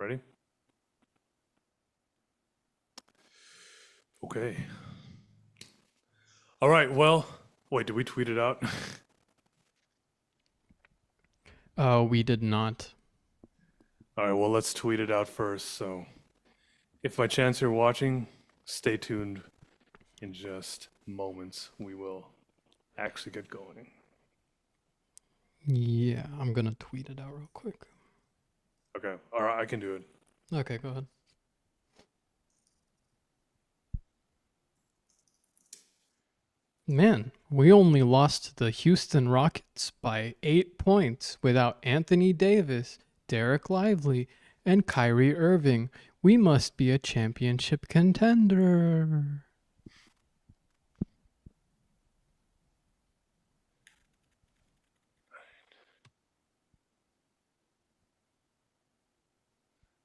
Ready? Okay. All right. Well, wait, did we tweet it out? We did not. All right. Well, let's tweet it out first. So, if by chance you're watching, stay tuned. In just moments, we will actually get going. Yeah, I'm gonna tweet it out real quick. Okay. All right. I can do it. Okay, go ahead. Man, we only lost to the Houston Rockets by 8 points without Anthony Davis, Derek Lively, and Kyrie Irving. We must be a championship contender.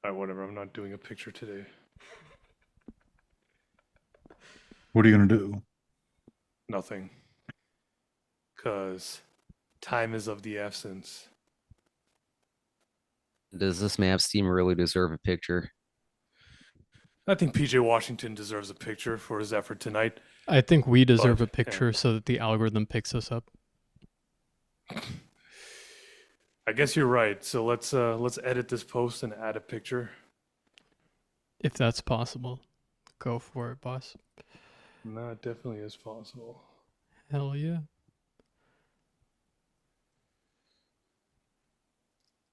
All right. Whatever. I'm not doing a picture today. What are you going to do? Nothing. Because time is of the essence. Does this Mavs team really deserve a picture? I think PJ Washington deserves a picture for his effort tonight. I think we deserve But, a picture so that the algorithm picks us up. I guess you're right. So let's edit this post and add a picture. If that's possible. Go for it, boss. No, it definitely is possible. Hell yeah.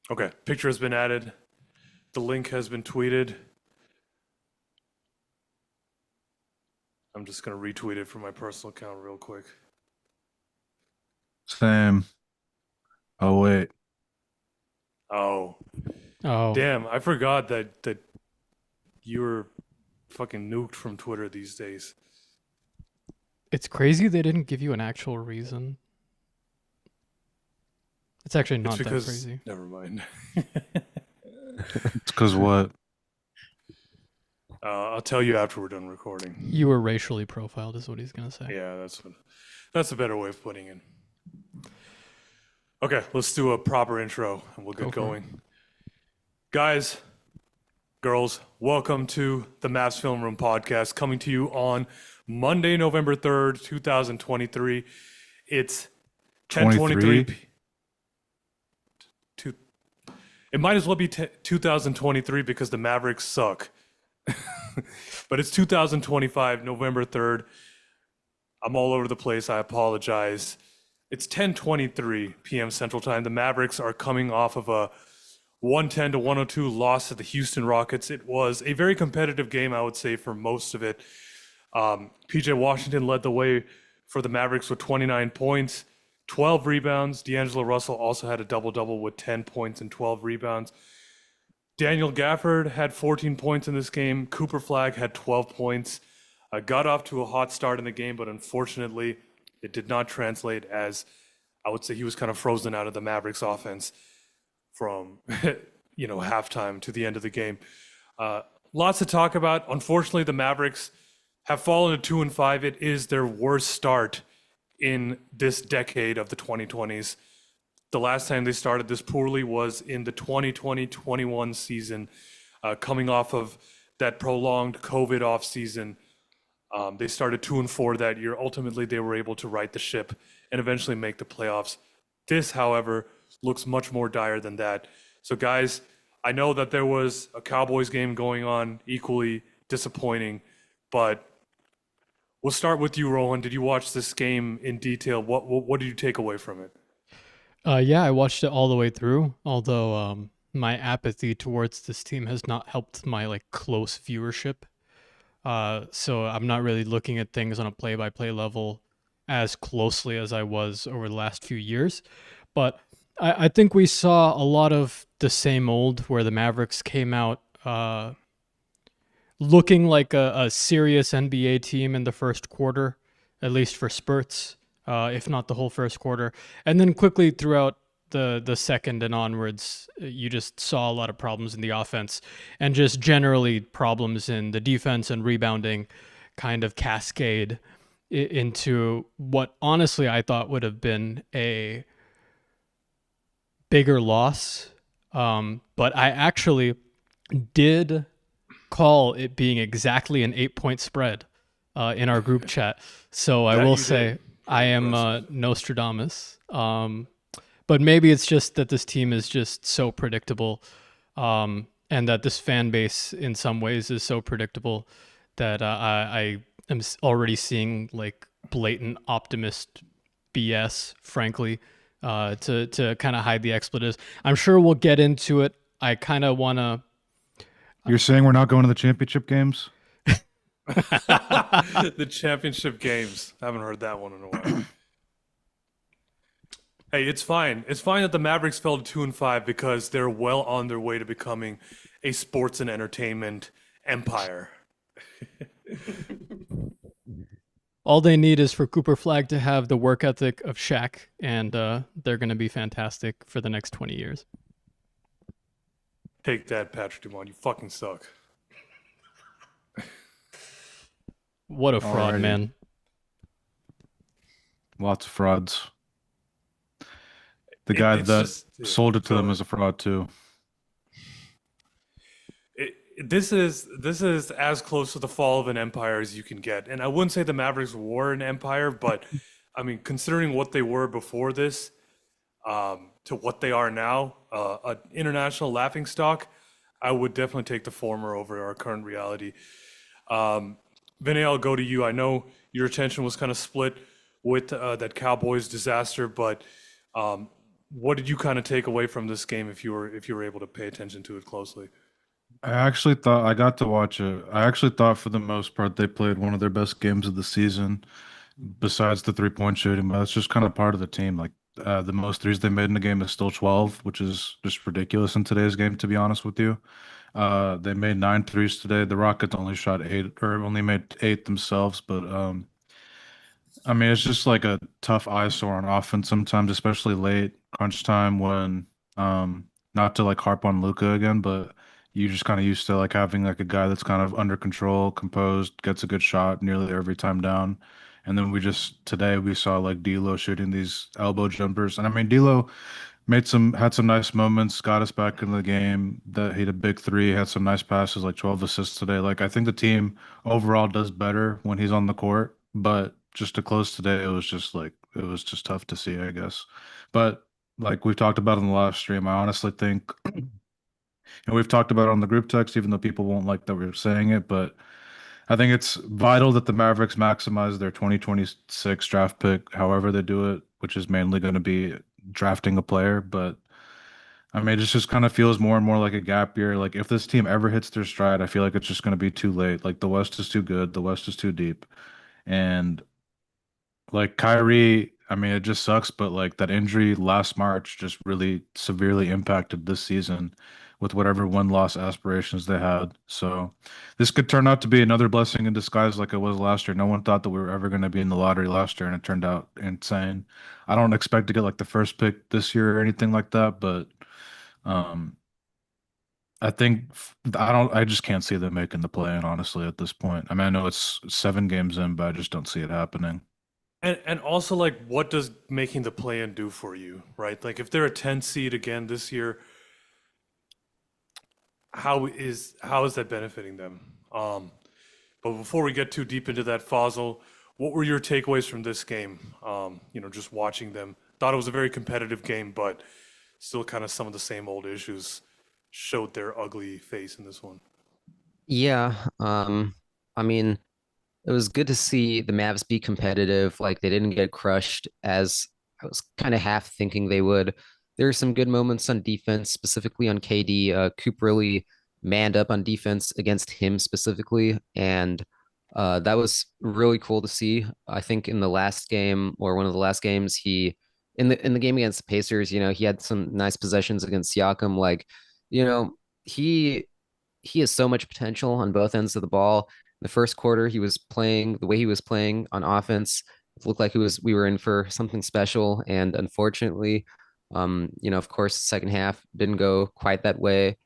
Okay, picture has been added. The link has been tweeted. I'm just gonna retweet it from my personal account real quick. Same. Oh, wait. Oh, Oh, damn! I forgot that you were fucking nuked from Twitter these days. it's crazy they didn't give you an actual reason. It's actually not It's that because crazy. never mind. It's because what? I'll tell you after we're done recording. You were racially profiled, is what he's gonna say. Yeah, that's a better way of putting it. Okay, let's do a proper intro and we'll get Go for it. going. Guys, girls, welcome to the Mavs Film Room podcast, coming to you on Monday, November 3rd, 2023. It's 10:23. 23? It might as well be 2023 because the Mavericks suck. But it's 2025, November 3rd. I'm all over the place. I apologize. It's 10:23 p.m. Central Time. The Mavericks are coming off of a 110 to 102 loss to the Houston Rockets. It was a very competitive game, I would say, for most of it. PJ Washington led the way for the Mavericks with 29 points, 12 rebounds. D'Angelo Russell also had a double-double with 10 points and 12 rebounds. Daniel Gafford had 14 points in this game. Cooper Flagg had 12 points. Got off to a hot start in the game, but unfortunately, it did not translate, as I would say he was kind of frozen out of the Mavericks offense from halftime to the end of the game. Lots to talk about. Unfortunately, the Mavericks have fallen to 2-5. It is their worst start in this decade of the 2020s. The last time they started this poorly was in the 2020-21 season, coming off of that prolonged COVID off season. They started 2-4 that year. Ultimately, they were able to right the ship and eventually make the playoffs. This, however, looks much more dire than that. So, guys, I know that there was a Cowboys game going on, equally disappointing, but we'll start with you, Roland. Did you watch this game in detail? What did you take away from it? Yeah, I watched it all the way through, although my apathy towards this team has not helped my close viewership. So I'm not really looking at things on a play-by-play level as closely as I was over the last few years. But I think we saw a lot of the same old, where the Mavericks came out looking like a serious NBA team in the first quarter, at least for spurts, if not the whole first quarter. And then quickly throughout the second and onwards, you just saw a lot of problems in the offense and just generally problems in the defense and rebounding kind of cascade into what honestly I thought would have been a bigger loss. But I actually did call it being exactly an 8-point spread in our group chat. So I That will you say did. I Very am impressive. Nostradamus. But maybe it's just that this team is just so predictable, and that this fan base in some ways is so predictable that I am already seeing like blatant optimist BS, frankly, to kind of hide the expletives. I'm sure we'll get into it. I kind of want to. You're saying we're not going to the championship games? The championship games. I haven't heard that one in a while. Hey, it's fine. It's fine that the Mavericks fell to 2-5 because they're well on their way to becoming a sports and entertainment empire. All they need is for Cooper Flagg to have the work ethic of Shaq, and they're going to be fantastic for the next 20 years. Take that, Patrick Dumont. You fucking suck. What a fraud, Alrighty. man. Lots of frauds. The guy It's that just sold it to go them ahead. is a fraud too. This is as close to the fall of an empire as you can get. And I wouldn't say the Mavericks were an empire, but I mean, considering what they were before this, to what they are now, an international laughingstock, I would definitely take the former over our current reality. Vinay, I'll go to you. I know your attention was kind of split with that Cowboys disaster, but what did you kind of take away from this game if you were able to pay attention to it closely? I actually thought I got to watch it. I actually thought for the most part they played one of their best games of the season, besides the 3-point shooting. But that's just kind of part of the team. Like the most threes they made in the game is still 12, which is just ridiculous in today's game, to be honest with you. They made 9 threes today. The Rockets only shot 8 or only made 8 themselves, but I mean, it's just like a tough eyesore on offense sometimes, especially late crunch time when, not to like harp on Luca again, but you just kind of used to like having like a guy that's kind of under control, composed, gets a good shot nearly every time down. And then we just today we saw like D'Lo shooting these elbow jumpers, and I mean D'Lo had some nice moments, got us back in the game. That he had a big three, had some nice passes, like 12 assists today. Like I think the team overall does better when he's on the court, but just to close today, it was just tough to see, I guess. But like we've talked about in the last stream, I honestly think, and we've talked about it on the group text, even though people won't like that we're saying it, but I think it's vital that the Mavericks maximize their 2026 draft pick, however they do it, which is mainly going to be drafting a player. But I mean, it just kind of feels more and more like a gap year. Like if this team ever hits their stride, I feel like it's just going to be too late. Like the West is too good, the West is too deep, and like Kyrie, I mean, it just sucks, but like that injury last March just really severely impacted this season with whatever win-loss aspirations they had. So this could turn out to be another blessing in disguise like it was last year. No one thought that we were ever going to be in the lottery last year, and it turned out insane. I don't expect to get like the first pick this year or anything like that, but um I think I just can't see them making the play in, honestly, at this point. I mean, I know it's 7 games in, but I just don't see it happening. And also like what does making the play-in do for you, right? Like if they're a 10 seed again this year, how is that benefiting them? But before we get too deep into that, Fossil, what were your takeaways from this game? Just watching them. Thought it was a very competitive game, but still kind of some of the same old issues showed their ugly face in this one. Yeah. I mean, it was good to see the Mavs be competitive. Like they didn't get crushed as I was kind of half thinking they would. There were some good moments on defense, specifically on KD. Coop really manned up on defense against him specifically, and that was really cool to see. I think in the last game or one of the last games, he in the game against the Pacers, he had some nice possessions against Siakam. Like, you know, he he has so much potential on both ends of the ball. In the first quarter, he was playing the way he was playing on offense. It looked like we were in for something special. And unfortunately, of course, the second half didn't go quite that way.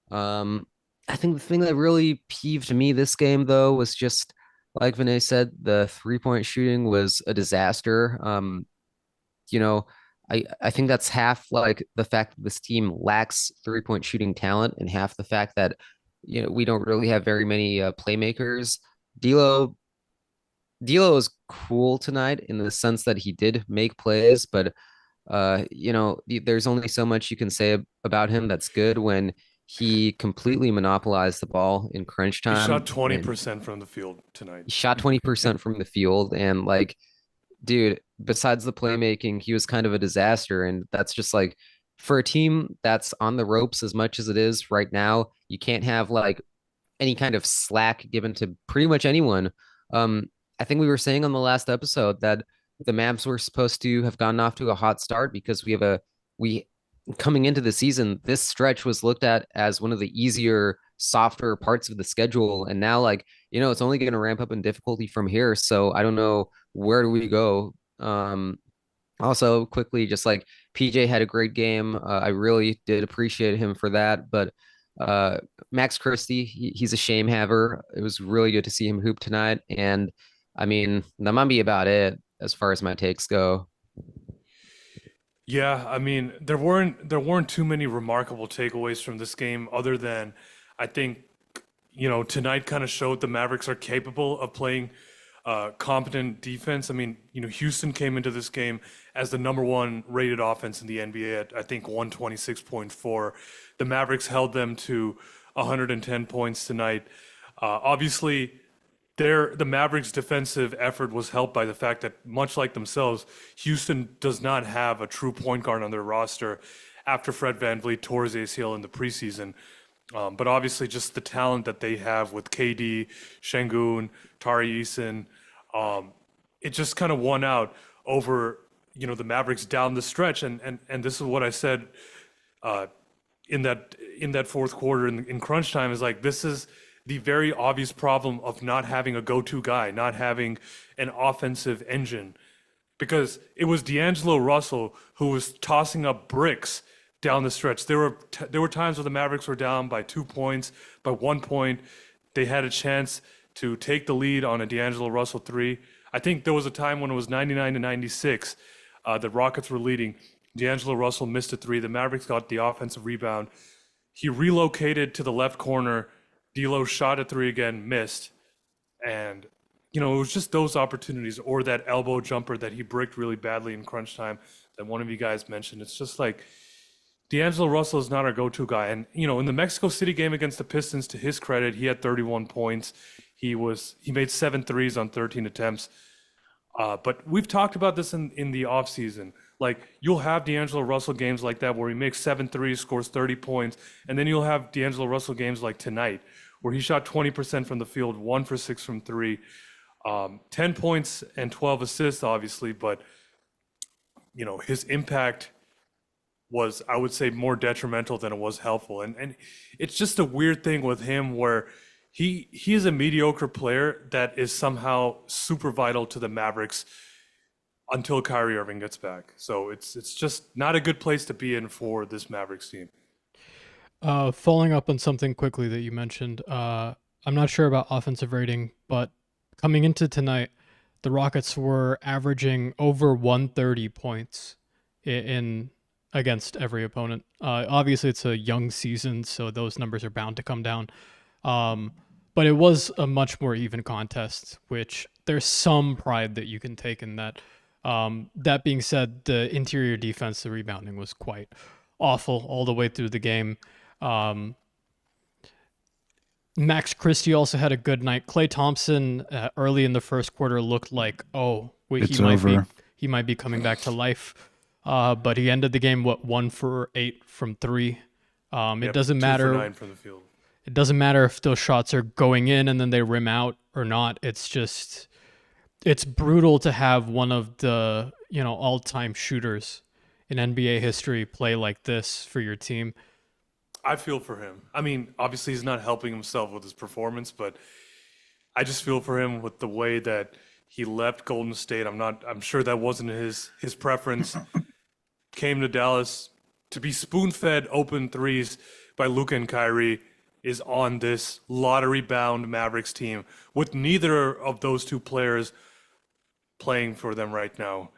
Um, I think the thing that really peeved me this game, though, was just like Vinay said, the 3-point shooting was a disaster. You know, I think that's half like the fact that this team lacks 3-point shooting talent, and half the fact that we don't really have very many playmakers. D'Lo D'Lo is cool tonight in the sense that he did make plays, but there's only so much you can say about him that's good when he completely monopolized the ball in crunch He shot time and 20% from the field tonight. he shot 20% from the field. And like, dude, besides the playmaking, he was kind of a disaster. And that's just like for a team that's on the ropes as much as it is right now, you can't have like any kind of slack given to pretty much anyone. I think we were saying on the last episode that the Mavs were supposed to have gotten off to a hot start because we coming into the season, this stretch was looked at as one of the easier, softer parts of the schedule. And now, like, it's only going to ramp up in difficulty from here. So I don't know, where do we go? Also, quickly, just like PJ had a great game. I really did appreciate him for that. But uh, Max Christie, he's a shame haver. It was really good to see him hoop tonight. And I mean, that might be about it as far as my takes go. Yeah, I mean, there weren't too many remarkable takeaways from this game other than I think, tonight kind of showed the Mavericks are capable of playing competent defense. I mean, Houston came into this game as the number one rated offense in the NBA at I think 126.4. The Mavericks held them to 110 points tonight. Obviously, the Mavericks' defensive effort was helped by the fact that, much like themselves, Houston does not have a true point guard on their roster after Fred VanVleet tore his ACL in the preseason. But obviously, just the talent that they have with KD, Şengün, Tari Eason, it just kind of won out over the Mavericks down the stretch. And this is what I said in that fourth quarter in crunch time is like this is the very obvious problem of not having a go-to guy, not having an offensive engine, because it was D'Angelo Russell who was tossing up bricks down the stretch. There were times where the Mavericks were down by 2 points, by 1 point. They had a chance to take the lead on a D'Angelo Russell three. I think there was a time when it was 99-96. The Rockets were leading. D'Angelo Russell missed a three. The Mavericks got the offensive rebound. He relocated to the left corner. D'Lo shot a three again, missed. And, it was just those opportunities or that elbow jumper that he bricked really badly in crunch time that one of you guys mentioned. It's just like D'Angelo Russell is not our go-to guy. And, in the Mexico City game against the Pistons, to his credit, he had 31 points. He made 7 threes on 13 attempts. But we've talked about this in the offseason. Like, you'll have D'Angelo Russell games like that where he makes 7 threes, scores 30 points, and then you'll have D'Angelo Russell games like tonight where he shot 20% from the field, 1 for 6 from three, 10 points and 12 assists, obviously, but, his impact was, I would say, more detrimental than it was helpful. And it's just a weird thing with him where he is a mediocre player that is somehow super vital to the Mavericks until Kyrie Irving gets back. So it's just not a good place to be in for this Mavericks team. Following up on something quickly that you mentioned, I'm not sure about offensive rating, but coming into tonight, the Rockets were averaging over 130 points in against every opponent. Obviously, it's a young season, so those numbers are bound to come down. But it was a much more even contest, which there's some pride that you can take in that. That being said, the interior defense, the rebounding was quite awful all the way through the game. Max Christie also had a good night. Klay Thompson early in the first quarter looked like, It's over. he might be coming back to life. But he ended the game 1 for 8 from three. It Yep, doesn't 2 for matter. 9 from the field. It doesn't matter if those shots are going in and then they rim out or not. It's brutal to have one of the all-time shooters in NBA history play like this for your team. I feel for him. I mean, obviously he's not helping himself with his performance, but I just feel for him with the way that he left Golden State. I'm sure that wasn't his preference. Came to Dallas to be spoon-fed open threes by Luka and Kyrie, is on this lottery-bound Mavericks team with neither of those two players playing for them right now.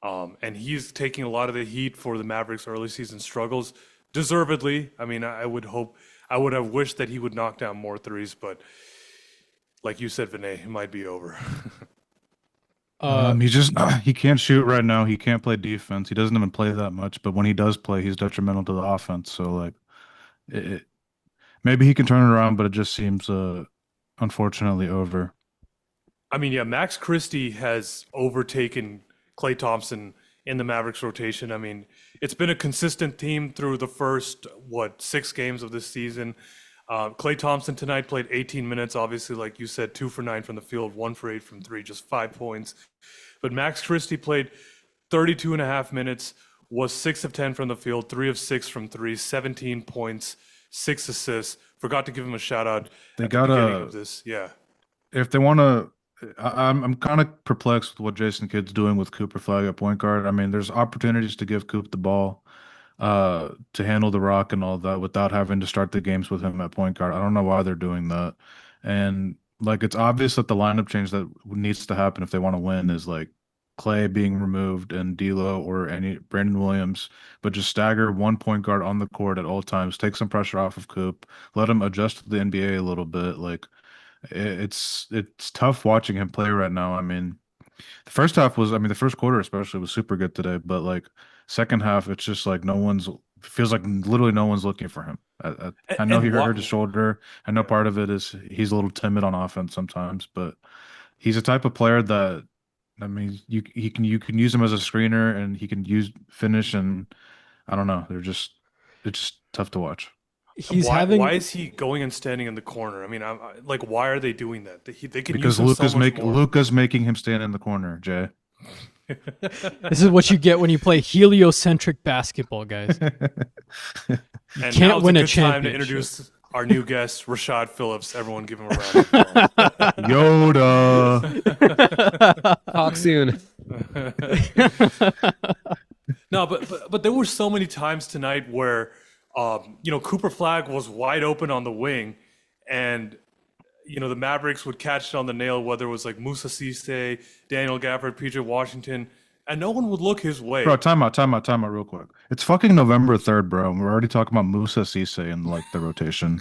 And he's taking a lot of the heat for the Mavericks' early season struggles, deservedly. I mean, I would have wished that he would knock down more threes, but like you said, Vinay, it might be over. He just he can't shoot right now. He can't play defense. He doesn't even play that much. But when he does play, he's detrimental to the offense. So like, it, maybe he can turn it around, but it just seems unfortunately over. I mean, yeah, Max Christie has overtaken Klay Thompson in the Mavericks rotation. I mean, it's been a consistent theme through the first, 6 games of this season. Klay Thompson tonight played 18 minutes, obviously, like you said, 2 for 9 from the field, 1 for 8 from 3, just 5 points. But Max Christie played 32 and a half minutes, was 6 of 10 from the field, 3 of 6 from 3, 17 points, 6 assists. Forgot to give him a shout out They at the gotta beginning of this. Yeah. if they want to. I'm kind of perplexed with what Jason Kidd's doing with Cooper Flagg at point guard. I mean, there's opportunities to give Coop the ball, to handle the rock and all that without having to start the games with him at point guard. I don't know why they're doing that. And like it's obvious that the lineup change that needs to happen if they want to win is like Clay being removed and D'Lo or any Brandon Williams, but just stagger one point guard on the court at all times, take some pressure off of Coop, let him adjust to the NBA a little bit. Like it's tough watching him play right now. I mean, the first half was, I mean, the first quarter especially was super good today, but like second half, it's just like no one's feels like literally no one's looking for him. I know he And hurt his shoulder. I know part of it is he's a little timid on offense sometimes, but he's a type of player that I mean, you can use him as a screener and he can use finish and I don't know. It's just tough to watch He's why, having why is he going and standing in the corner? I mean, like, why are they doing that? They can use because him so much more. Luca's making him stand in the corner, Jay. this is what you get when you play heliocentric basketball, guys. You And can't now's win a a good time to championship. introduce our new guest, Rashad Phillips. Everyone give him a round of applause. Yoda. Talk soon. No, but there were so many times tonight where, Cooper Flagg was wide open on the wing, and the Mavericks would catch it on the nail, whether it was like Musa Cisse, Daniel Gafford, PJ Washington, and no one would look his way. Bro, time out real quick. It's fucking November 3rd, bro. And we're already talking about Musa Cisse in like the rotation.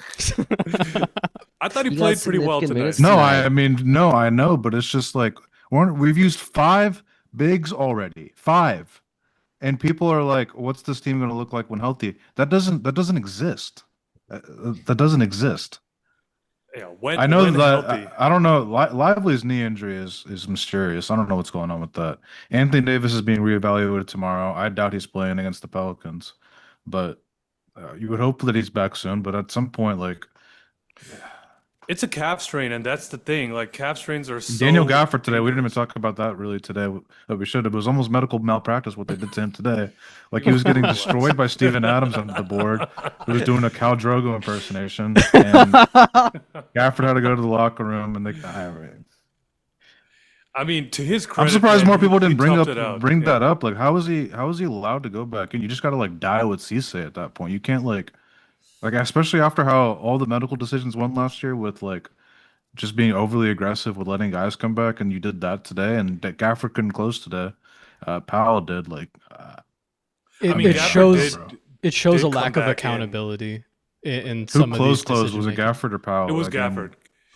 I thought he He got played pretty well significant tonight. minutes. No, Tonight. I mean, no, I know, but it's just like we've used 5 bigs already. 5. And people are like, what's this team going to look like when healthy? That doesn't exist. That doesn't exist. Yeah, when I know when that healthy. I don't know. Lively's knee injury is mysterious. I don't know what's going on with that. Anthony Davis is being reevaluated tomorrow. I doubt he's playing against the Pelicans, but you would hope that he's back soon. But at some point, like It's a calf strain, and that's the thing. Like, calf strains are so Daniel Gafford today, we didn't even dangerous. talk about that really today. That we should. It was almost medical malpractice what they did to him today. Like he was getting destroyed by Steven Adams on the board. He was doing a Cal Drogo impersonation, and Gafford had to go to the locker room, and I mean, to his I'm credit, surprised man, more people he didn't bring toughed it out. Yeah. that up. Like, how is he allowed to go back? And you just got to like die with Cisse at that point. You can't like especially after how all the medical decisions went last year with like just being overly aggressive with letting guys come back, and you did that today, and that Gafford couldn't close today. Powell did like. It, I mean, it Gafford shows did- it shows did a come lack of back in. accountability in Who some of these closed? Was it decision-making. Gafford or Powell? It was Again, Gafford.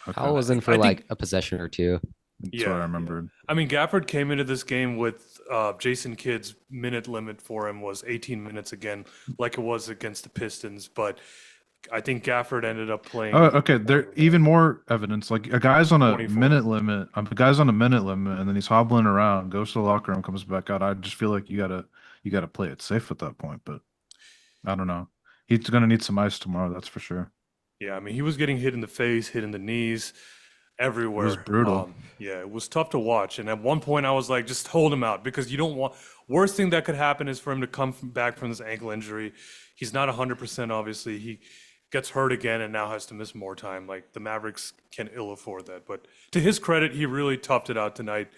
Okay. Powell was in for I like think- a possession or two. That's what I remembered. I mean, Gafford came into this game with Jason Kidd's minute limit for him was 18 minutes again, like it was against the Pistons. But I think Gafford ended up playing. Oh, okay. There even more evidence. Like a guy's on a 24. minute limit. A guy's on a minute limit, and then he's hobbling around, goes to the locker room, comes back out. I just feel like you gotta play it safe at that point. But I don't know. He's gonna need some ice tomorrow. That's for sure. Yeah, I mean, he was getting hit in the face, hit in the knees, everywhere. It was brutal. Yeah, it was tough to watch. And at one point, I was like, just hold him out because you don't want. Worst thing that could happen is for him to come back from this ankle injury. He's not 100%, obviously. He gets hurt again and now has to miss more time. Like, the Mavericks can ill afford that. But to his credit, he really toughed it out tonight.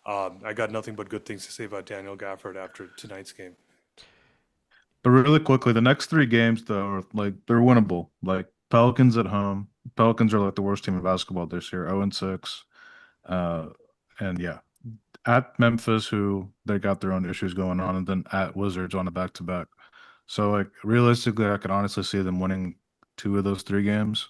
I got nothing but good things to say about Daniel Gafford after tonight's game. But really quickly, the next 3 games though, are like they're winnable. Like Pelicans at home. Pelicans are like the worst team in basketball this year, 0-6. And yeah, at Memphis, who they got their own issues going on, and then at Wizards on a back-to-back. So like realistically, I could honestly see them winning two of those three games.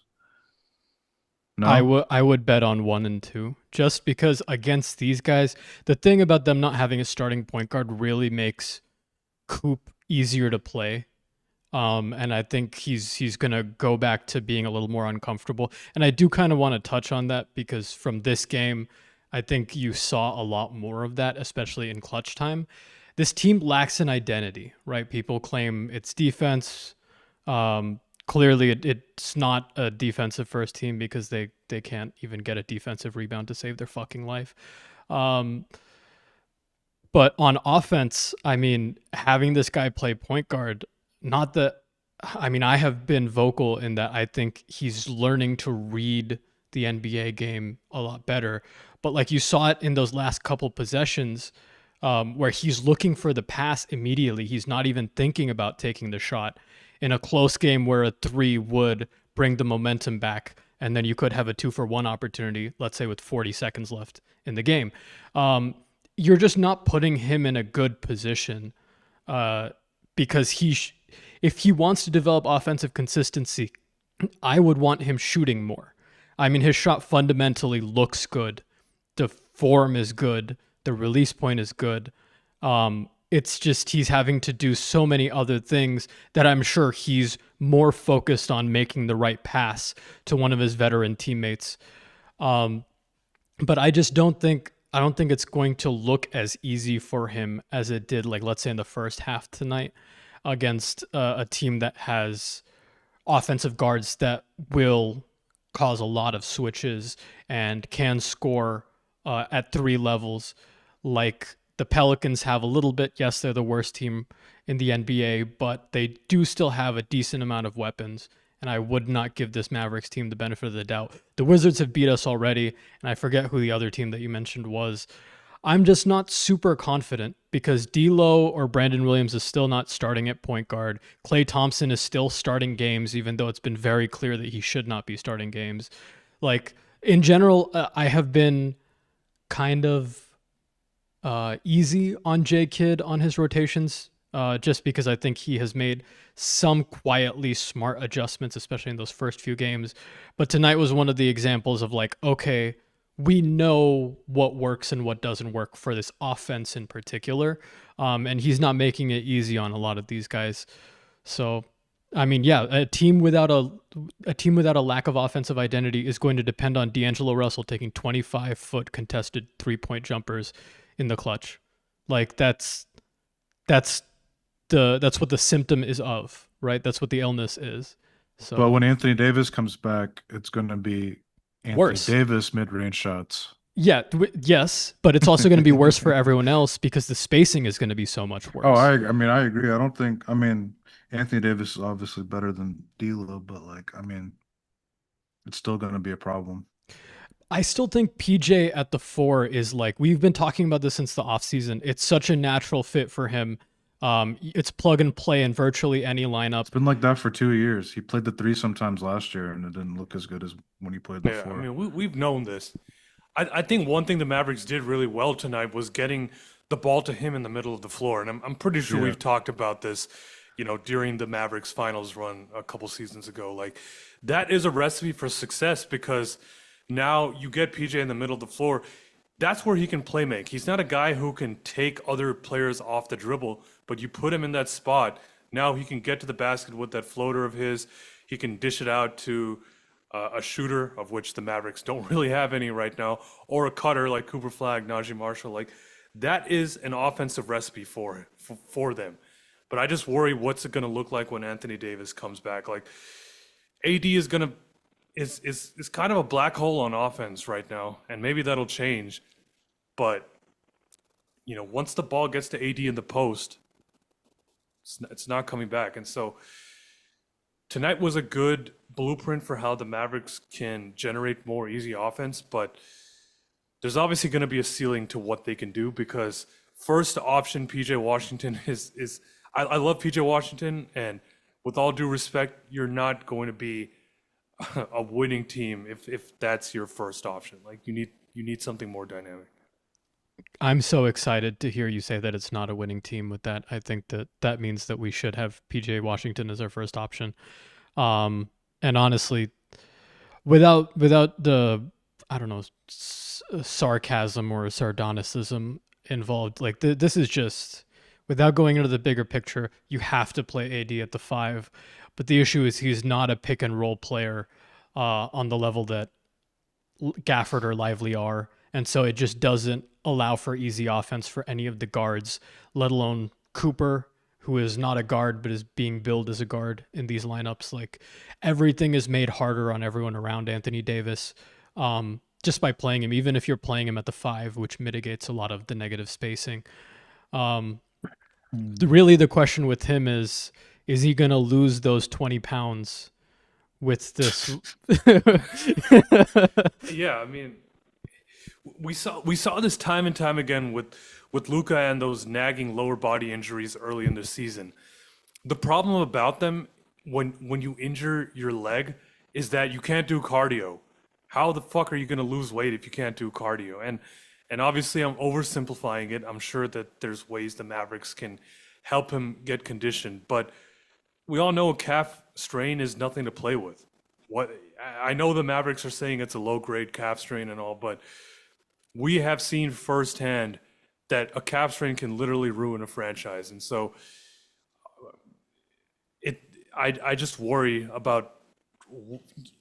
No? I would bet on 1 and 2 just because against these guys, the thing about them not having a starting point guard really makes Coop easier to play. And I think he's gonna go back to being a little more uncomfortable. And I do kind of want to touch on that because from this game, I think you saw a lot more of that, especially in clutch time. This team lacks an identity, right? People claim it's defense. Clearly, it's not a defensive first team because they can't even get a defensive rebound to save their fucking life. Um, but on offense, I mean, having this guy play point guard, not that, I mean, I have been vocal in that I think he's learning to read the NBA game a lot better. But like you saw it in those last couple possessions where he's looking for the pass immediately. He's not even thinking about taking the shot in a close game where a three would bring the momentum back. And then you could have a 2-for-1 opportunity, let's say with 40 seconds left in the game. You're just not putting him in a good position because if he wants to develop offensive consistency, I would want him shooting more. I mean, his shot fundamentally looks good. The form is good. The release point is good. It's just he's having to do so many other things that I'm sure he's more focused on making the right pass to one of his veteran teammates. But I just don't think it's going to look as easy for him as it did, like let's say in the first half tonight against a team that has offensive guards that will cause a lot of switches and can score at three levels like the Pelicans have a little bit. Yes, they're the worst team in the NBA, but they do still have a decent amount of weapons. And I would not give this Mavericks team the benefit of the doubt. The Wizards have beat us already, and I forget who the other team that you mentioned was. I'm just not super confident because D'Lo or Brandon Williams is still not starting at point guard. Klay Thompson is still starting games, even though it's been very clear that he should not be starting games. Like, in general, I have been kind of easy on J Kidd on his rotations, just because I think he has made some quietly smart adjustments, especially in those first few games. But tonight was one of the examples of like, okay, we know what works and what doesn't work for this offense in particular, and he's not making it easy on a lot of these guys. So, I mean, yeah, a team without a lack of offensive identity is going to depend on D'Angelo Russell taking 25-foot contested 3-point jumpers in the clutch. Like that's what the symptom is of, right? That's what the illness is. So But when Anthony Davis comes back, it's going to be Anthony worse. Davis mid-range shots. Yeah, yes, but it's also going to be worse for everyone else because the spacing is going to be so much worse. Oh, I mean, I agree. I don't think, I mean, Anthony Davis is obviously better than D'Lo, but like, I mean, it's still going to be a problem. I still think PJ at the 4 is like, we've been talking about this since the offseason. It's such a natural fit for him. It's plug and play in virtually any lineup. It's been like that for 2 years. He played the 3 sometimes last year, and it didn't look as good as when he played the Yeah, 4. I mean, we've known this. I think one thing the Mavericks did really well tonight was getting the ball to him in the middle of the floor. And I'm pretty sure Yeah. we've talked about this, during the Mavericks finals run a couple seasons ago. Like, that is a recipe for success because now you get PJ in the middle of the floor. That's where he can play make. He's not a guy who can take other players off the dribble, but you put him in that spot. Now he can get to the basket with that floater of his. He can dish it out to a shooter, of which the Mavericks don't really have any right now, or a cutter like Cooper Flagg, Najee Marshall. Like, that is an offensive recipe for them. But I just worry what's it going to look like when Anthony Davis comes back. Like, AD is going to is kind of a black hole on offense right now, and maybe that'll change. But once the ball gets to AD in the post, it's not coming back. And so tonight was a good blueprint for how the Mavericks can generate more easy offense, but there's obviously going to be a ceiling to what they can do because first option PJ Washington is I love PJ Washington, and with all due respect, you're not going to be a winning team if that's your first option. Like you need something more dynamic. I'm so excited to hear you say that it's not a winning team with that. I think that that means that we should have PJ Washington as our first option. And honestly, without the, I don't know, sarcasm or sardonicism involved, like this is just, without going into the bigger picture, you have to play AD at the 5. But the issue is he's not a pick and roll player on the level that Gafford or Lively are. And so it just doesn't allow for easy offense for any of the guards, let alone Cooper, who is not a guard but is being billed as a guard in these lineups. Like everything is made harder on everyone around Anthony Davis, just by playing him, even if you're playing him at the 5, which mitigates a lot of the negative spacing. Really, the question with him is he going to lose those 20 pounds with this? Yeah, I mean, we saw this time and time again with Luka and those nagging lower body injuries early in the season. The problem about them when you injure your leg is that you can't do cardio. How the fuck are you going to lose weight if you can't do cardio? And obviously I'm oversimplifying it. I'm sure that there's ways the Mavericks can help him get conditioned, but we all know a calf strain is nothing to play with. What I know the Mavericks are saying it's a low grade calf strain and all, but we have seen firsthand that a calf strain can literally ruin a franchise. And so I just worry about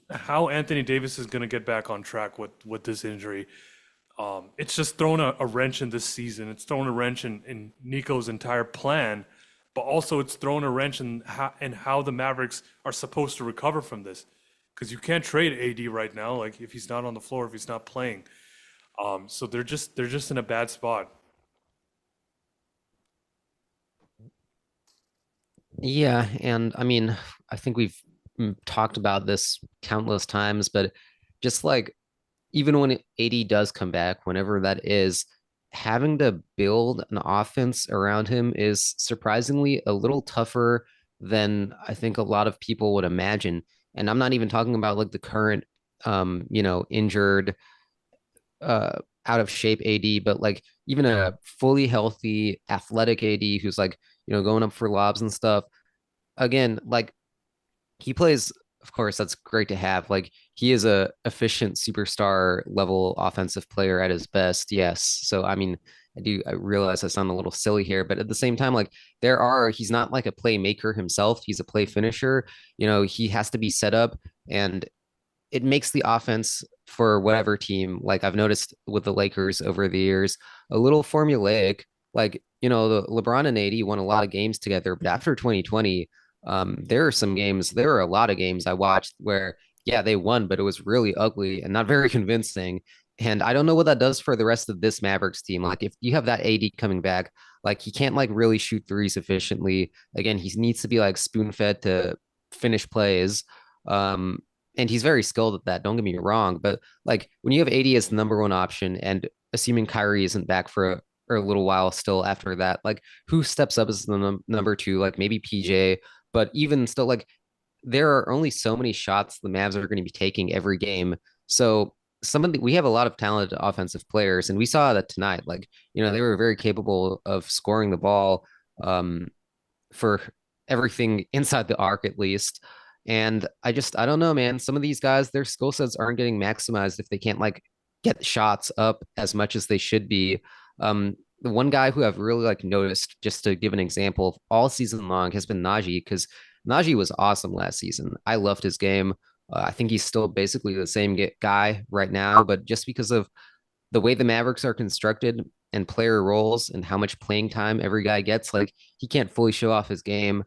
how Anthony Davis is going to get back on track with this injury. It's just thrown a wrench in this season. It's thrown a wrench in Nico's entire plan, but also it's thrown a wrench in how the Mavericks are supposed to recover from this. Because you can't trade AD right now, like if he's not on the floor, if he's not playing. So they're just in a bad spot. Yeah, and I mean, I think we've talked about this countless times, but just like even when AD does come back, whenever that is, having to build an offense around him is surprisingly a little tougher than I think a lot of people would imagine. And I'm not even talking about like the current, injured, out of shape AD, but like even a fully healthy, athletic AD who's like, going up for lobs and stuff. Again, like he plays, of course, that's great to have. Like he is a efficient superstar level offensive player at his best. Yes. So I mean, I realize I sound a little silly here, but at the same time, like he's not like a playmaker himself. He's a play finisher. He has to be set up, and it makes the offense for whatever team, like I've noticed with the Lakers over the years, a little formulaic. Like, the LeBron and AD won a lot of games together, but after 2020, there are a lot of games I watched where, yeah, they won, but it was really ugly and not very convincing. And I don't know what that does for the rest of this Mavericks team. Like, if you have that AD coming back, like he can't like really shoot threes efficiently. Again, he needs to be like spoon fed to finish plays. Um, and he's very skilled at that. Don't get me wrong, but like when you have AD as the number one option, and assuming Kyrie isn't back for a little while still after that, like who steps up as the number 2? Like maybe PJ, but even still, like there are only so many shots the Mavs are going to be taking every game. So we have a lot of talented offensive players, and we saw that tonight. Like they were very capable of scoring the ball um, for everything inside the arc at least. And I don't know, man. Some of these guys, their skill sets aren't getting maximized if they can't like get shots up as much as they should be. The one guy who I've really like noticed, just to give an example, all season long has been Najee, because Najee was awesome last season. I loved his game. I think he's still basically the same guy right now, but just because of the way the Mavericks are constructed and player roles and how much playing time every guy gets, like he can't fully show off his game.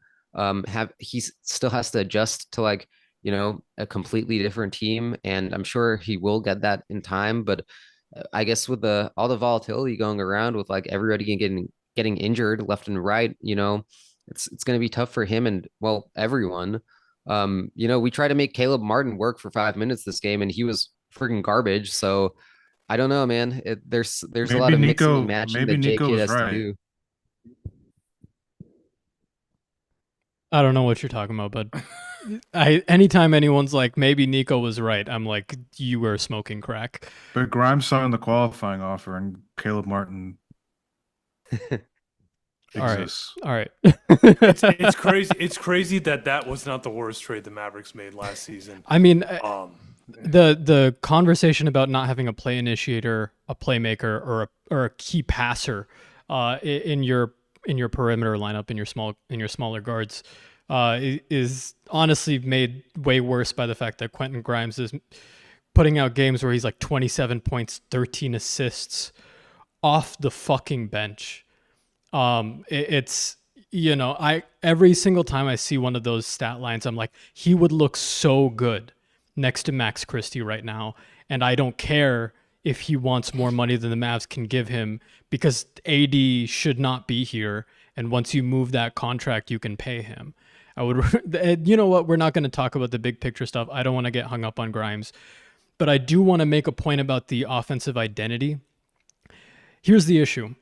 He still has to adjust to like a completely different team, and I'm sure he will get that in time. But I guess with all the volatility going around with like everybody getting injured left and right, it's going to be tough for him and well everyone. We tried to make Caleb Martin work for 5 minutes this game, and he was freaking garbage. So I don't know, man. There's a lot Maybe of mixing and Nico, matching maybe that J Nico Kid was has to right. do. I don't know what you're talking about, bud. Anytime anyone's like, maybe Nico was right, I'm like, you were smoking crack. But Grimes signed the qualifying offer, and Caleb Martin All right. exists. All right. It's crazy. It's crazy that was not the worst trade the Mavericks made last season. I mean, Um, the conversation about not having a play initiator, a playmaker, or a key passer in your perimeter lineup in your smaller guards is honestly made way worse by the fact that Quentin Grimes is putting out games where he's like 27 points, 13 assists off the fucking bench. It's I every single time I see one of those stat lines, I'm like, he would look so good next to Max Christie right now, and I don't care if he wants more money than the Mavs can give him because AD should not be here, and once you move that contract, you can pay him. I would, you know what? We're not going to talk about the big picture stuff. I don't want to get hung up on Grimes, but I do want to make a point about the offensive identity. Here's the issue.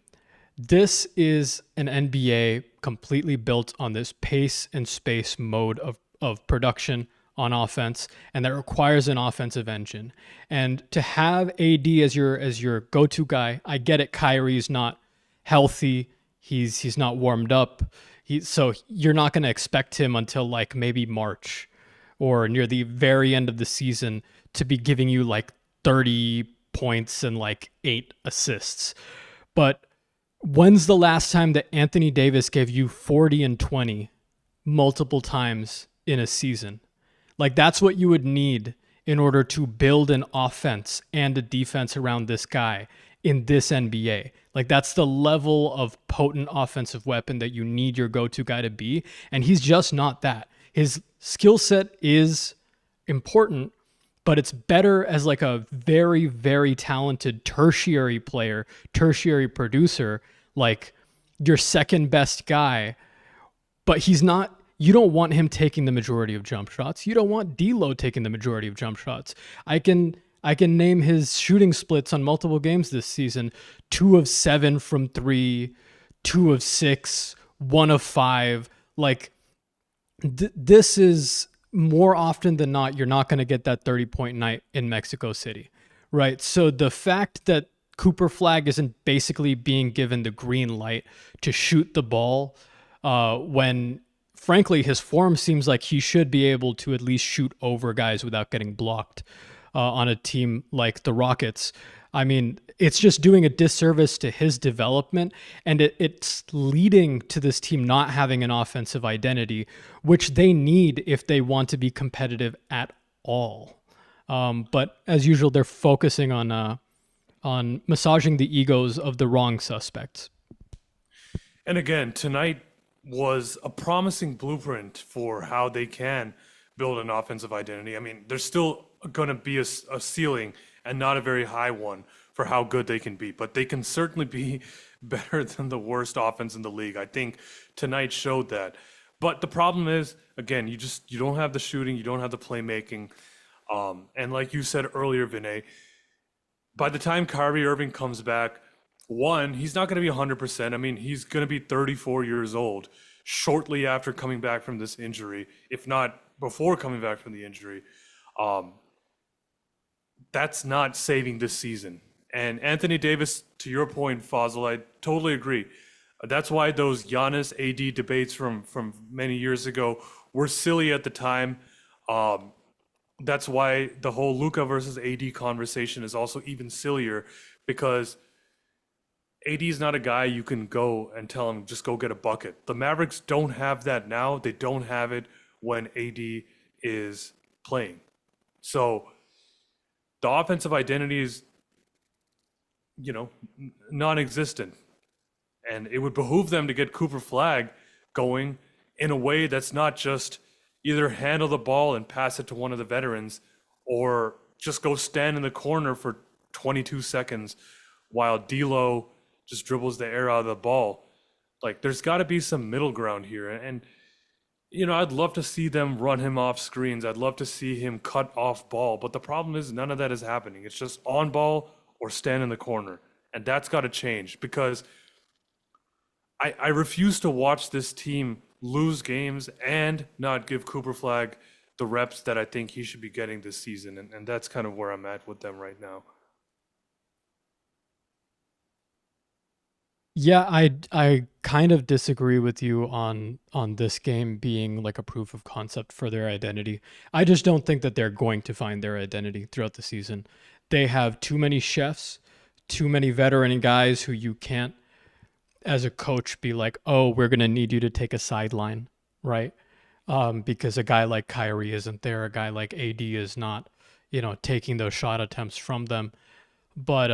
This is an NBA completely built on this pace and space mode of production on offense, and that requires an offensive engine. And to have AD as your go-to guy, I get it. Kyrie's not healthy. He's not warmed up. So you're not going to expect him until like maybe March or near the very end of the season to be giving you like 30 points and like 8 assists. But when's the last time that Anthony Davis gave you 40 and 20 multiple times in a season? Like, that's what you would need in order to build an offense and a defense around this guy in this NBA. Like, that's the level of potent offensive weapon that you need your go-to guy to be. And he's just not that. His skill set is important, but it's better as like a very, very talented tertiary player, tertiary producer, like your second best guy. But he's not, you don't want him taking the majority of jump shots. You don't want D'Lo taking the majority of jump shots. I can name his shooting splits on multiple games this season: 2 of 7 from 3, 2 of 6, 1 of 5. Like this is more often than not, you're not going to get that 30-point night in Mexico City, right? So the fact that Cooper Flagg isn't basically being given the green light to shoot the ball when frankly his form seems like he should be able to at least shoot over guys without getting blocked on a team like the Rockets. I mean, it's just doing a disservice to his development, and it's leading to this team not having an offensive identity, which they need if they want to be competitive at all. But as usual, they're focusing on massaging the egos of the wrong suspects. And again, tonight was a promising blueprint for how they can build an offensive identity. I mean, there's still going to be a ceiling and not a very high one for how good they can be, but they can certainly be better than the worst offense in the league. I think tonight showed that. But the problem is, again, you don't have the shooting, you don't have the playmaking. And like you said earlier, Vinay, by the time Kyrie Irving comes back, one, he's not going to be 100%. I mean, he's going to be 34 years old shortly after coming back from this injury, if not before coming back from the injury. That's not saving this season. And Anthony Davis, to your point, Fazil, I totally agree. That's why those Giannis AD debates from many years ago were silly at the time. That's why the whole Luka versus AD conversation is also even sillier, because AD is not a guy you can go and tell him, just go get a bucket. The Mavericks don't have that now. They don't have it when AD is playing. So the offensive identity is, non-existent. And it would behoove them to get Cooper Flagg going in a way that's not just either handle the ball and pass it to one of the veterans, or just go stand in the corner for 22 seconds while D'Lo just dribbles the air out of the ball. Like, there's got to be some middle ground here. And I'd love to see them run him off screens. I'd love to see him cut off ball. But the problem is none of that is happening. It's just on ball or stand in the corner. And that's got to change, because I refuse to watch this team lose games and not give Cooper Flagg the reps that I think he should be getting this season. And that's kind of where I'm at with them right now. Yeah, I kind of disagree with you on this game being like a proof of concept for their identity. I just don't think that they're going to find their identity throughout the season. They have too many chefs, too many veteran guys who you can't, as a coach, be like, oh, we're gonna need you to take a sideline, right? Because a guy like Kyrie isn't there, a guy like AD is not, taking those shot attempts from them. But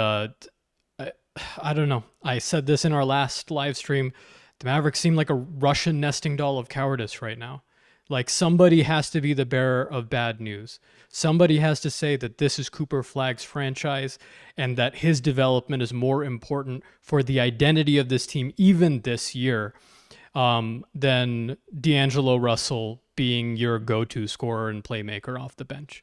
I, I don't know. I said this in our last live stream. The Mavericks seem like a Russian nesting doll of cowardice right now. Like somebody has to be the bearer of bad news. Somebody has to say that this is Cooper Flagg's franchise and that his development is more important for the identity of this team, even this year, than D'Angelo Russell being your go-to scorer and playmaker off the bench.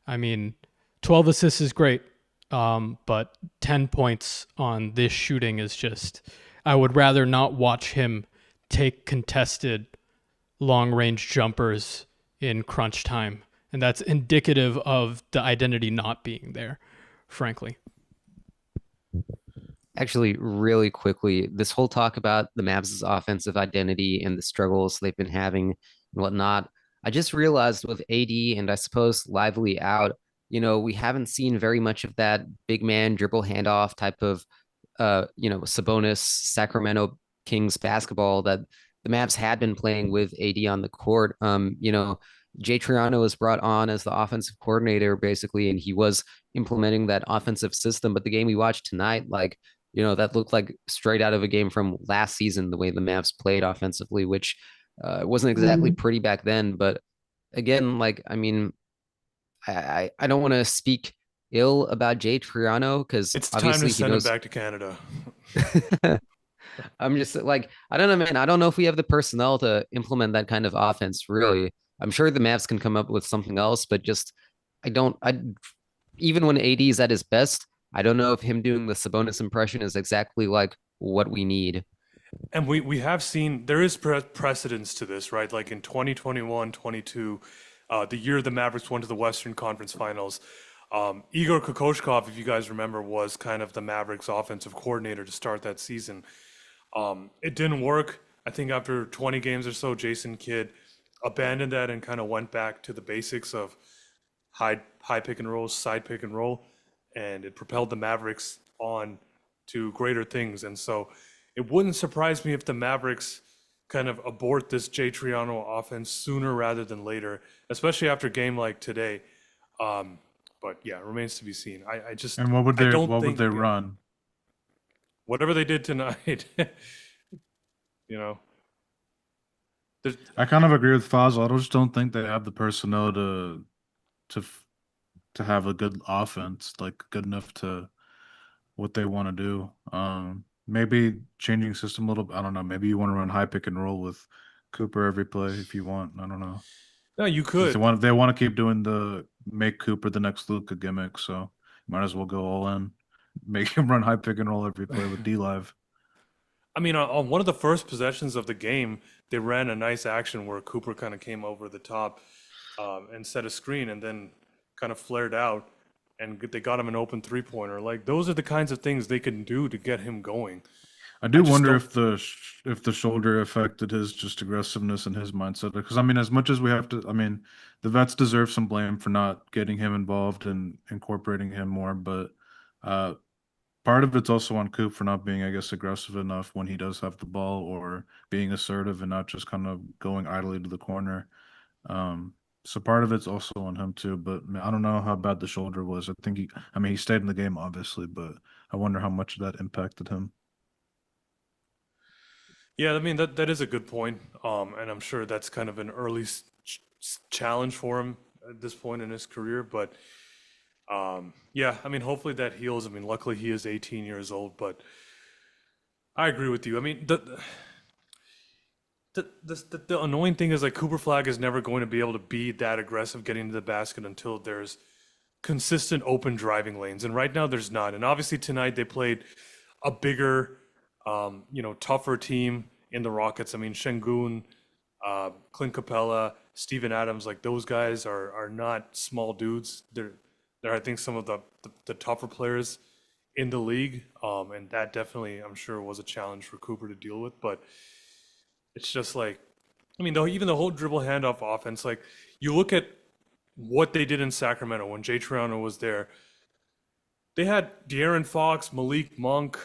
I mean, 12 assists is great. But 10 points on this shooting is just, I would rather not watch him take contested long range jumpers in crunch time. And that's indicative of the identity not being there, frankly. Actually, really quickly, this whole talk about the Mavs' offensive identity and the struggles they've been having and whatnot, I just realized with AD and I suppose Lively out, we haven't seen very much of that big man dribble handoff type of, Sabonis Sacramento Kings basketball that the Mavs had been playing with AD on the court. Jay Triano was brought on as the offensive coordinator basically, and he was implementing that offensive system. But the game we watched tonight, that looked like straight out of a game from last season, the way the Mavs played offensively, which wasn't exactly pretty back then. But again, I don't want to speak ill about Jay Triano because It's time obviously to he send him knows. back to Canada. I'm just like, I don't know, man. I don't know if we have the personnel to implement that kind of offense, really. I'm sure the Mavs can come up with something else, but just even when AD is at his best, I don't know if him doing the Sabonis impression is exactly like what we need. And we have seen there is precedence to this, right? Like in 2021, 22, the year the Mavericks went to the Western Conference Finals, Igor Kokoshkov, if you guys remember, was kind of the Mavericks offensive coordinator to start that season. It didn't work. I think after 20 games or so, Jason Kidd abandoned that and kind of went back to the basics of high pick and roll, side pick and roll, and it propelled the Mavericks on to greater things. And so it wouldn't surprise me if the Mavericks kind of abort this Jay Triano offense sooner rather than later, especially after a game like today. But yeah, it remains to be seen. I just And what would I they don't what would think they run? whatever they did tonight, you know, there's, I kind of agree with Fazal. I just don't think they have the personnel to f- to have a good offense, like good enough to what they want to do. Maybe changing system a little. I don't know. Maybe you want to run high pick and roll with Cooper every play if you want. I don't know. no, you Because could. they want to keep doing the make Cooper the next Luka gimmick, so might as well go all in. Make him run high pick and roll every play with D Live. I mean, on one of the first possessions of the game, they ran a nice action where Cooper kind of came over the top and set a screen and then kind of flared out and they got him an open three-pointer. Like those are the kinds of things they can do to get him going. I I do just wonder don't. if the shoulder affected his just aggressiveness and his mindset. Because I mean, as much as we have to, I mean, the vets deserve some blame for not getting him involved and incorporating him more. But uh, part of it's also on Coop for not being, I guess, aggressive enough when he does have the ball or being assertive and not just kind of going idly to the corner. Um, so part of it's also on him too. But I don't know how bad the shoulder was. I mean, he stayed in the game obviously, but I wonder how much that impacted him. Yeah, I mean that is a good point. And I'm sure that's kind of an early challenge for him at this point in his career. But yeah, I mean, hopefully that heals. I mean, luckily he is 18 years old, but I agree with you. I mean, the annoying thing is like Cooper Flag is never going to be able to be that aggressive getting to the basket until there's consistent open driving lanes. And right now there's not. And obviously tonight they played a bigger, tougher team in the Rockets. I mean, Şengün Clint Capella, Steven Adams, like those guys are not small dudes. They're I think some of the tougher players in the league, and that definitely I'm sure was a challenge for Cooper to deal with. But it's just like, I mean, though even the whole dribble handoff offense, like you look at what they did in Sacramento when Jay Triano was there. They had De'Aaron Fox, Malik Monk,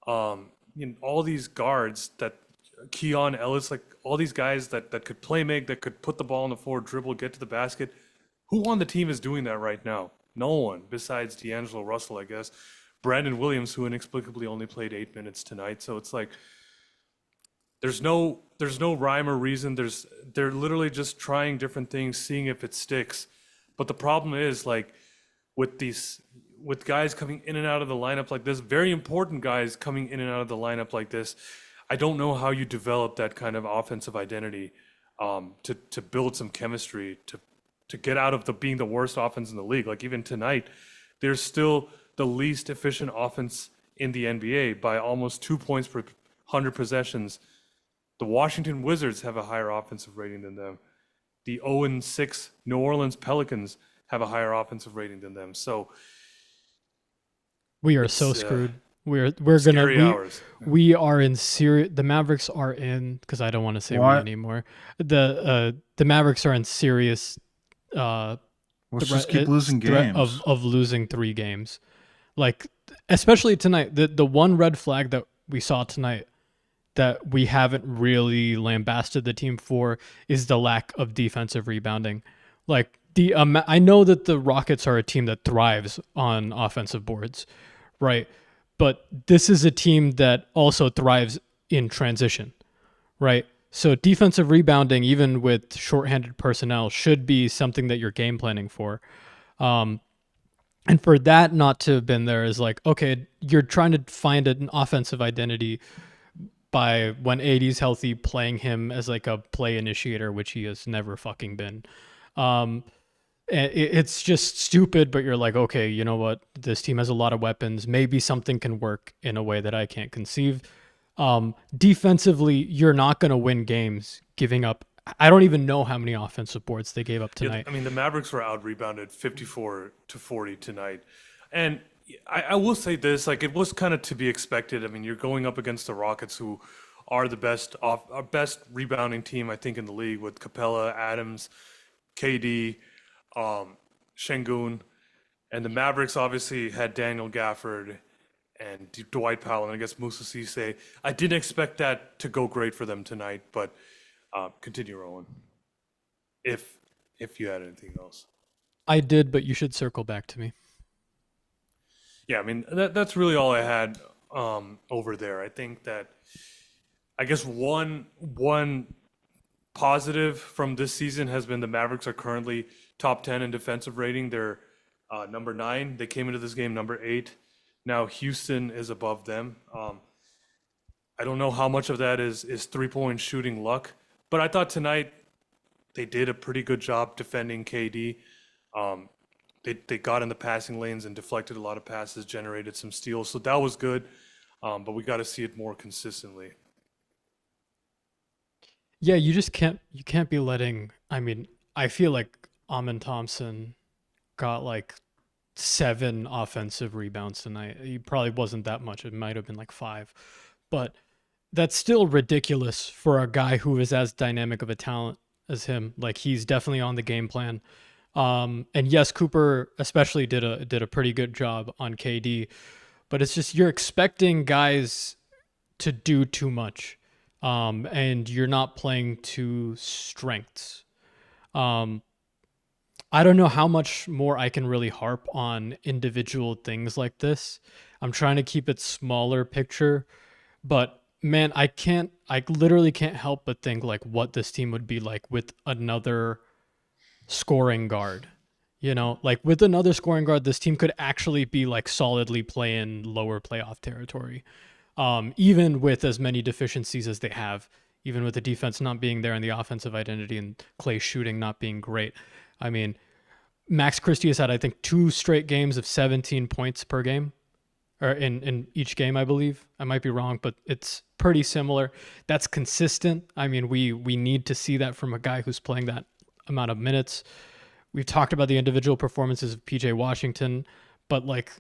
all these guards that Keon Ellis, like all these guys that could play make, that could put the ball on the floor, dribble, get to the basket. Who on the team is doing that right now? No one besides D'Angelo Russell, I guess. Brandon Williams, who inexplicably only played 8 minutes tonight. So it's like there's no rhyme or reason. They're literally just trying different things, seeing if it sticks. But the problem is like with guys coming in and out of the lineup like this, very important guys coming in and out of the lineup like this, I don't know how you develop that kind of offensive identity to build some chemistry, to get out of being the worst offense in the league. Like even tonight, there's still the least efficient offense in the NBA by almost 2 points per 100 possessions. The Washington Wizards have a higher offensive rating than them. The 0-6 New Orleans Pelicans have a higher offensive rating than them. So We are so screwed. We're gonna scary hours. we are in serious. The Mavericks are in, because I don't want to say we Why- anymore. The Mavericks are in serious Let's threat- just keep losing threat games. of losing 3 games. Like especially tonight, the one red flag that we saw tonight that we haven't really lambasted the team for is the lack of defensive rebounding. Like I know that the Rockets are a team that thrives on offensive boards, right? But this is a team that also thrives in transition, right? So defensive rebounding, even with shorthanded personnel, should be something that you're game planning for. And for that not to have been there is like, okay, you're trying to find an offensive identity by when AD's healthy, playing him as like a play initiator, which he has never fucking been. It's just stupid, but you're like, okay, you know what? This team has a lot of weapons. Maybe something can work in a way that I can't conceive. Defensively, you're not going to win games giving up. I don't even know how many offensive boards they gave up tonight. I mean, the Mavericks were out rebounded 54-40 tonight. And I will say this, like it was kind of to be expected. I mean, you're going up against the Rockets, who are the best rebounding team, I think, in the league, with Capella, Adams, KD, Şengün, and the Mavericks obviously had Daniel Gafford and Dwight Powell, and I guess Moussa Cisse. I didn't expect that to go great for them tonight, but continue, Rowan, if you had anything else. I did, but you should circle back to me. Yeah, I mean, that's really all I had over there. I think that, I guess one positive from this season has been the Mavericks are currently top 10 in defensive rating. They're number 9. They came into this game number 8. Now Houston is above them. I don't know how much of that is 3-point shooting luck, but I thought tonight they did a pretty good job defending KD. They got in the passing lanes and deflected a lot of passes, generated some steals, so that was good. But we got to see it more consistently. Yeah, you can't be letting. I mean, I feel like Amin Thompson got like 7 offensive rebounds tonight. He probably wasn't that much. It might have been like 5, but that's still ridiculous for a guy who is as dynamic of a talent as him. Like he's definitely on the game plan. And yes, Cooper especially did a pretty good job on KD, but it's just you're expecting guys to do too much, and you're not playing to strengths. I don't know how much more I can really harp on individual things like this. I'm trying to keep it smaller picture, but man, I literally can't help but think like what this team would be like with another scoring guard. You know, like with another scoring guard, this team could actually be like solidly playing lower playoff territory. Even with as many deficiencies as they have, even with the defense not being there and the offensive identity and Clay shooting not being great. I mean, Max Christie has had, I think, 2 straight games of 17 points per game. or in each game, I believe. I might be wrong, but it's pretty similar. That's consistent. I mean, we need to see that from a guy who's playing that amount of minutes. We've talked about the individual performances of PJ Washington, but like,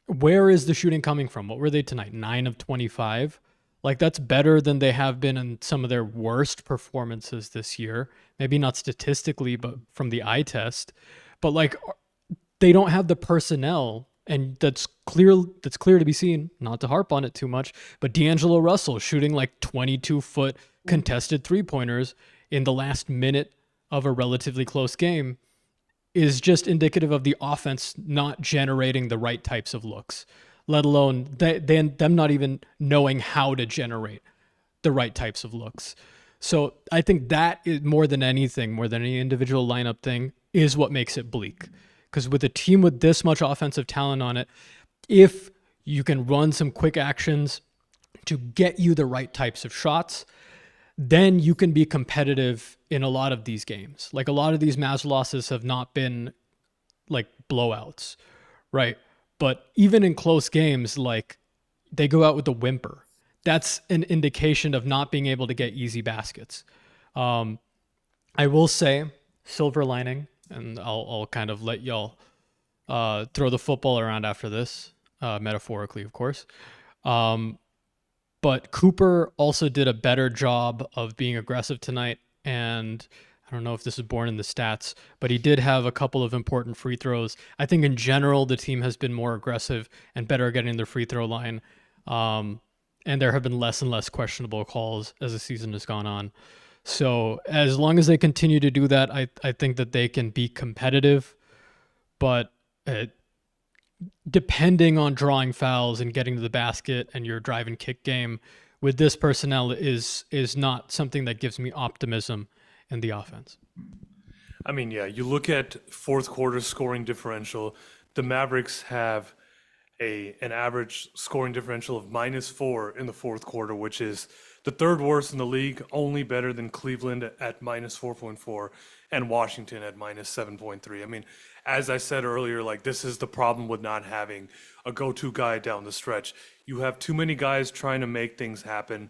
where is the shooting coming from? What were they tonight? 9 of 25. Like, that's better than they have been in some of their worst performances this year. Maybe not statistically, but from the eye test. But like, they don't have the personnel, and that's clear to be seen, not to harp on it too much, but D'Angelo Russell shooting like 22-foot contested three-pointers in the last minute of a relatively close game is just indicative of the offense not generating the right types of looks, let alone them not even knowing how to generate the right types of looks. So I think that is more than anything, more than any individual lineup thing, is what makes it bleak. Because with a team with this much offensive talent on it, if you can run some quick actions to get you the right types of shots, then you can be competitive in a lot of these games. Like, a lot of these Mavs losses have not been like blowouts, right? But even in close games, like, they go out with a whimper. That's an indication of not being able to get easy baskets. I will say, silver lining, and I'll kind of let y'all throw the football around after this, metaphorically, of course. But Cooper also did a better job of being aggressive tonight. And I don't know if this is born in the stats, but he did have a couple of important free throws. I think in general, the team has been more aggressive and better at getting their free throw line. And there have been less and less questionable calls as the season has gone on. So as long as they continue to do that, I think that they can be competitive. But depending on drawing fouls and getting to the basket and your drive and kick game with this personnel is not something that gives me optimism in the offense. I mean, yeah, you look at fourth quarter scoring differential, the Mavericks have an average scoring differential of -4 in the fourth quarter, which is the third worst in the league, only better than Cleveland at -4.4 and Washington at -7.3. I mean, as I said earlier, like, this is the problem with not having a go-to guy down the stretch. You have too many guys trying to make things happen,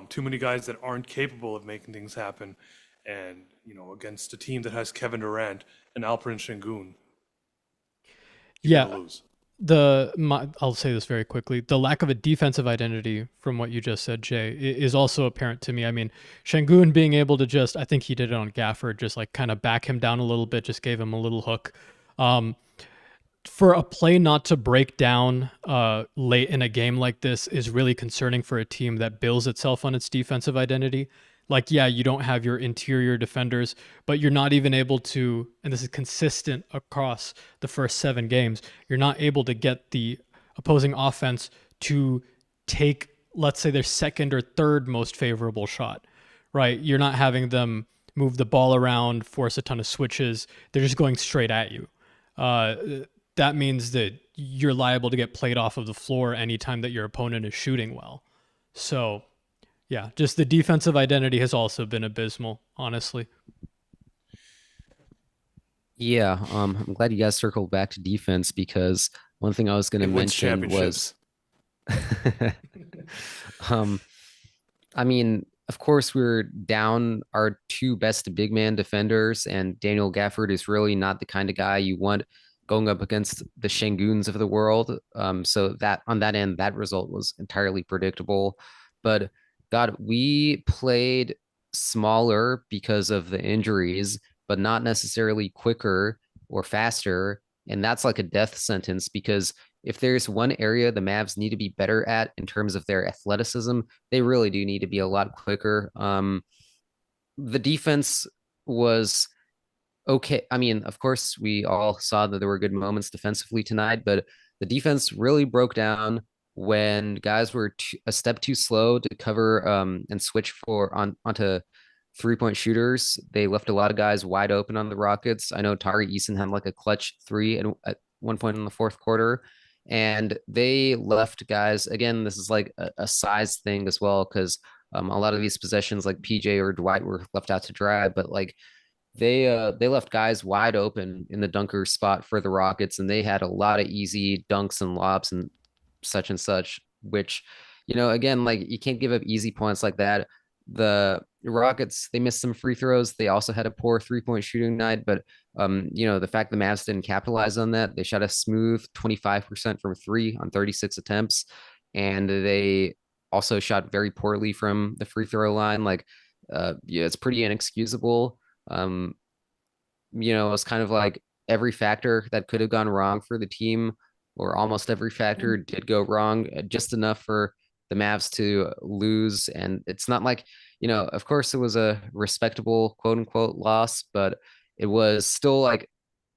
too many guys that aren't capable of making things happen. And, you know, against a team that has Kevin Durant and Alperen Şengün, you're gonna lose. I'll say this very quickly. The lack of a defensive identity from what you just said, Jay, is also apparent to me. I mean, Şengün being able to I think he did it on Gafford, just like kind of back him down a little bit, just gave him a little hook. For a play not to break down late in a game like this is really concerning for a team that builds itself on its defensive identity. Like, yeah, you don't have your interior defenders, but you're not even able to, and this is consistent across the first 7 games, you're not able to get the opposing offense to take, let's say, their second or third most favorable shot, right? You're not having them move the ball around, force a ton of switches. They're just going straight at you. That means that you're liable to get played off of the floor anytime that your opponent is shooting well. So, yeah, just the defensive identity has also been abysmal, honestly. Yeah, I'm glad you guys circled back to defense, because one thing I was going to It wins mention was, championships. I mean, of course, we're down our 2 best big man defenders, and Daniel Gafford is really not the kind of guy you want going up against the Şengüns of the world. So that on that end, that result was entirely predictable. But God, we played smaller because of the injuries, but not necessarily quicker or faster. And that's like a death sentence, because if there's one area the Mavs need to be better at in terms of their athleticism, they really do need to be a lot quicker. The defense was okay. I mean, of course, we all saw that there were good moments defensively tonight, but the defense really broke down when guys were a step too slow to cover and switch onto 3-point shooters. They left a lot of guys wide open on the Rockets. I know Tari Eason had like a clutch 3 at one point in the fourth quarter, and they left guys. Again, this is like a size thing as well, because a lot of these possessions, like PJ or Dwight, were left out to dry, but like they left guys wide open in the dunker spot for the Rockets, and they had a lot of easy dunks and lobs and such, which, again, like you can't give up easy points like that. The Rockets, they missed some free throws. They also had a poor 3-point shooting night, but the fact the Mavs didn't capitalize on that, they shot a smooth 25% from three on 36 attempts, and they also shot very poorly from the free throw line. Like, yeah, it's pretty inexcusable. Um, it's kind of like every factor that could have gone wrong for the team, or almost every factor did go wrong, just enough for the Mavs to lose. And it's not like, of course it was a respectable quote unquote loss, but it was still like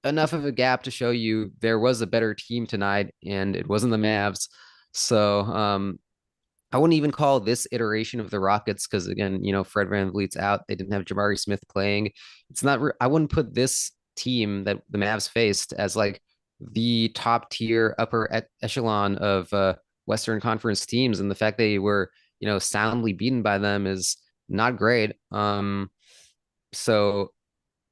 enough of a gap to show you there was a better team tonight, and it wasn't the Mavs. So I wouldn't even call this iteration of the Rockets, because again, Fred VanVleet's out. They didn't have Jabari Smith playing. It's not. I wouldn't put this team that the Mavs faced as like the top tier upper echelon of Western Conference teams, and the fact they were soundly beaten by them is not great. So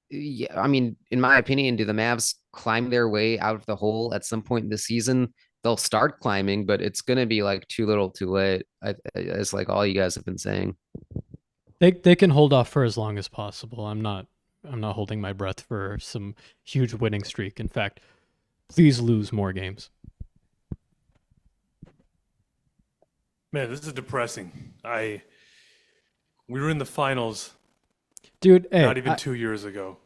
yeah, I mean, in my opinion, do the Mavs climb their way out of the hole at some point this season? They'll start climbing, but it's going to be like too little too late. It's like all you guys have been saying. They can hold off for as long as possible. I'm not holding my breath for some huge winning streak. In fact, please lose more games. Man, this is depressing. We were in the finals, Dude, hey, not even 2 years ago.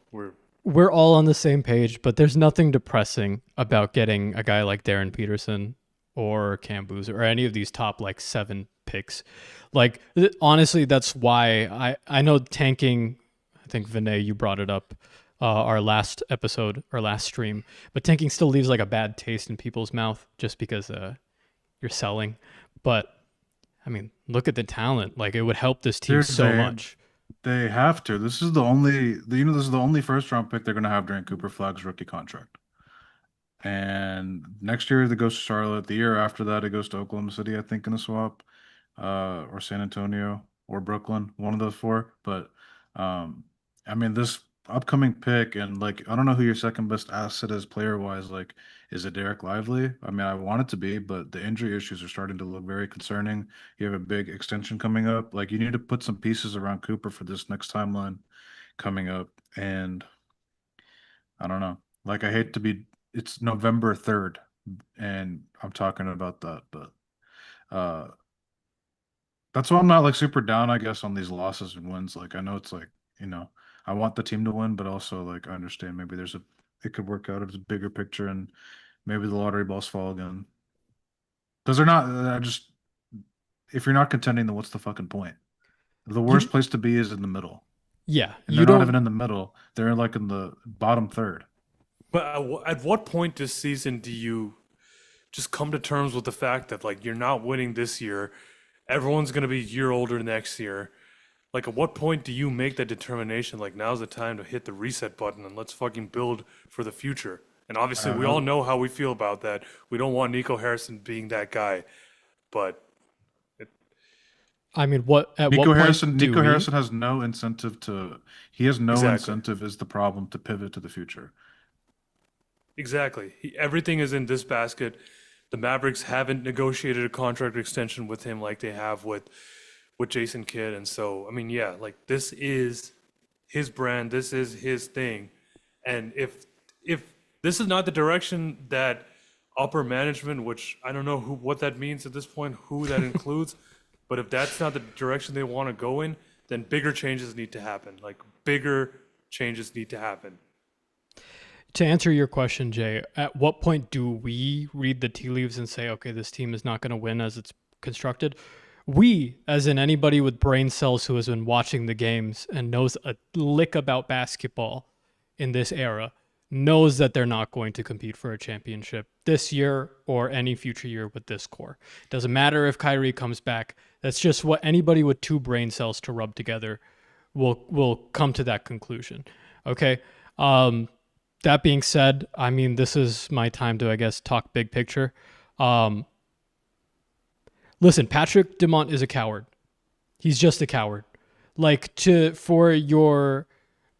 We're all on the same page, but there's nothing depressing about getting a guy like Darren Peterson or Cam Boozer or any of these top like 7 picks. Like, honestly, that's why I know tanking. I think Vinay, you brought it up our last episode, our last stream, but tanking still leaves like a bad taste in people's mouth just because you're selling. But I mean, look at the talent. Like, it would help this team so much. They have to. This is the only, this is the only first round pick they're going to have during Cooper Flagg's rookie contract. And next year it goes to Charlotte. The year after that, it goes to Oklahoma City, I think, in a swap, or San Antonio or Brooklyn, one of those four. But I mean, this upcoming pick, and like, I don't know who your second best asset is player wise. Like, is it Derek Lively? I mean, I want it to be, but the injury issues are starting to look very concerning. You have a big extension coming up. Like, you need to put some pieces around Cooper for this next timeline coming up. And I don't know. Like, I hate to be, it's November 3rd, and I'm talking about that, but uh that's why I'm not like super down, I guess, on these losses and wins. Like, I know it's like, I want the team to win, but also like I understand maybe it could work out as a bigger picture, and maybe the lottery balls fall again. Because they're not, if you're not contending, then what's the fucking point? The worst place to be is in the middle. Yeah, And they're not even in the middle. They're like in the bottom third. But at what point this season do you just come to terms with the fact that like you're not winning this year, everyone's going to be a year older next year? Like, at what point do you make that determination? Like, now's the time to hit the reset button and let's fucking build for the future. And obviously, we all know how we feel about that. We don't want Nico Harrison being that guy, but I mean, what at Nico what Harrison, point do Nico we- Harrison has no incentive to. He has no Exactly. incentive is the problem to pivot to the future. exactly. Everything is in this basket. The Mavericks haven't negotiated a contract extension with him like they have with Jason Kidd. And so, I mean, yeah, like this is his brand. This is his thing. And if this is not the direction that upper management, which I don't know what that means at this point, who that includes, but if that's not the direction they want to go in, then bigger changes need to happen. Like, bigger changes need to happen. To answer your question, Jay, at what point do we read the tea leaves and say, okay, this team is not going to win as it's constructed? We, as in anybody with brain cells who has been watching the games and knows a lick about basketball in this era, knows that they're not going to compete for a championship this year or any future year with this core. Doesn't matter if Kyrie comes back. That's just what anybody with 2 brain cells to rub together will come to that conclusion. Okay. That being said, I mean, this is my time to, I guess, talk big picture. Listen, Patrick Dumont is a coward. He's just a coward. Like, for your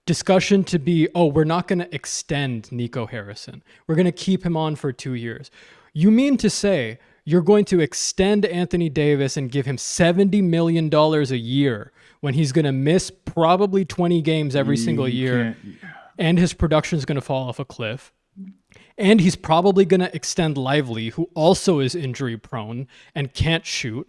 discussion to be, oh, we're not going to extend Nico Harrison. We're going to keep him on for 2 years. You mean to say you're going to extend Anthony Davis and give him $70 million a year when he's going to miss probably 20 games every single year, and his production is going to fall off a cliff? And he's probably going to extend Lively, who also is injury prone and can't shoot.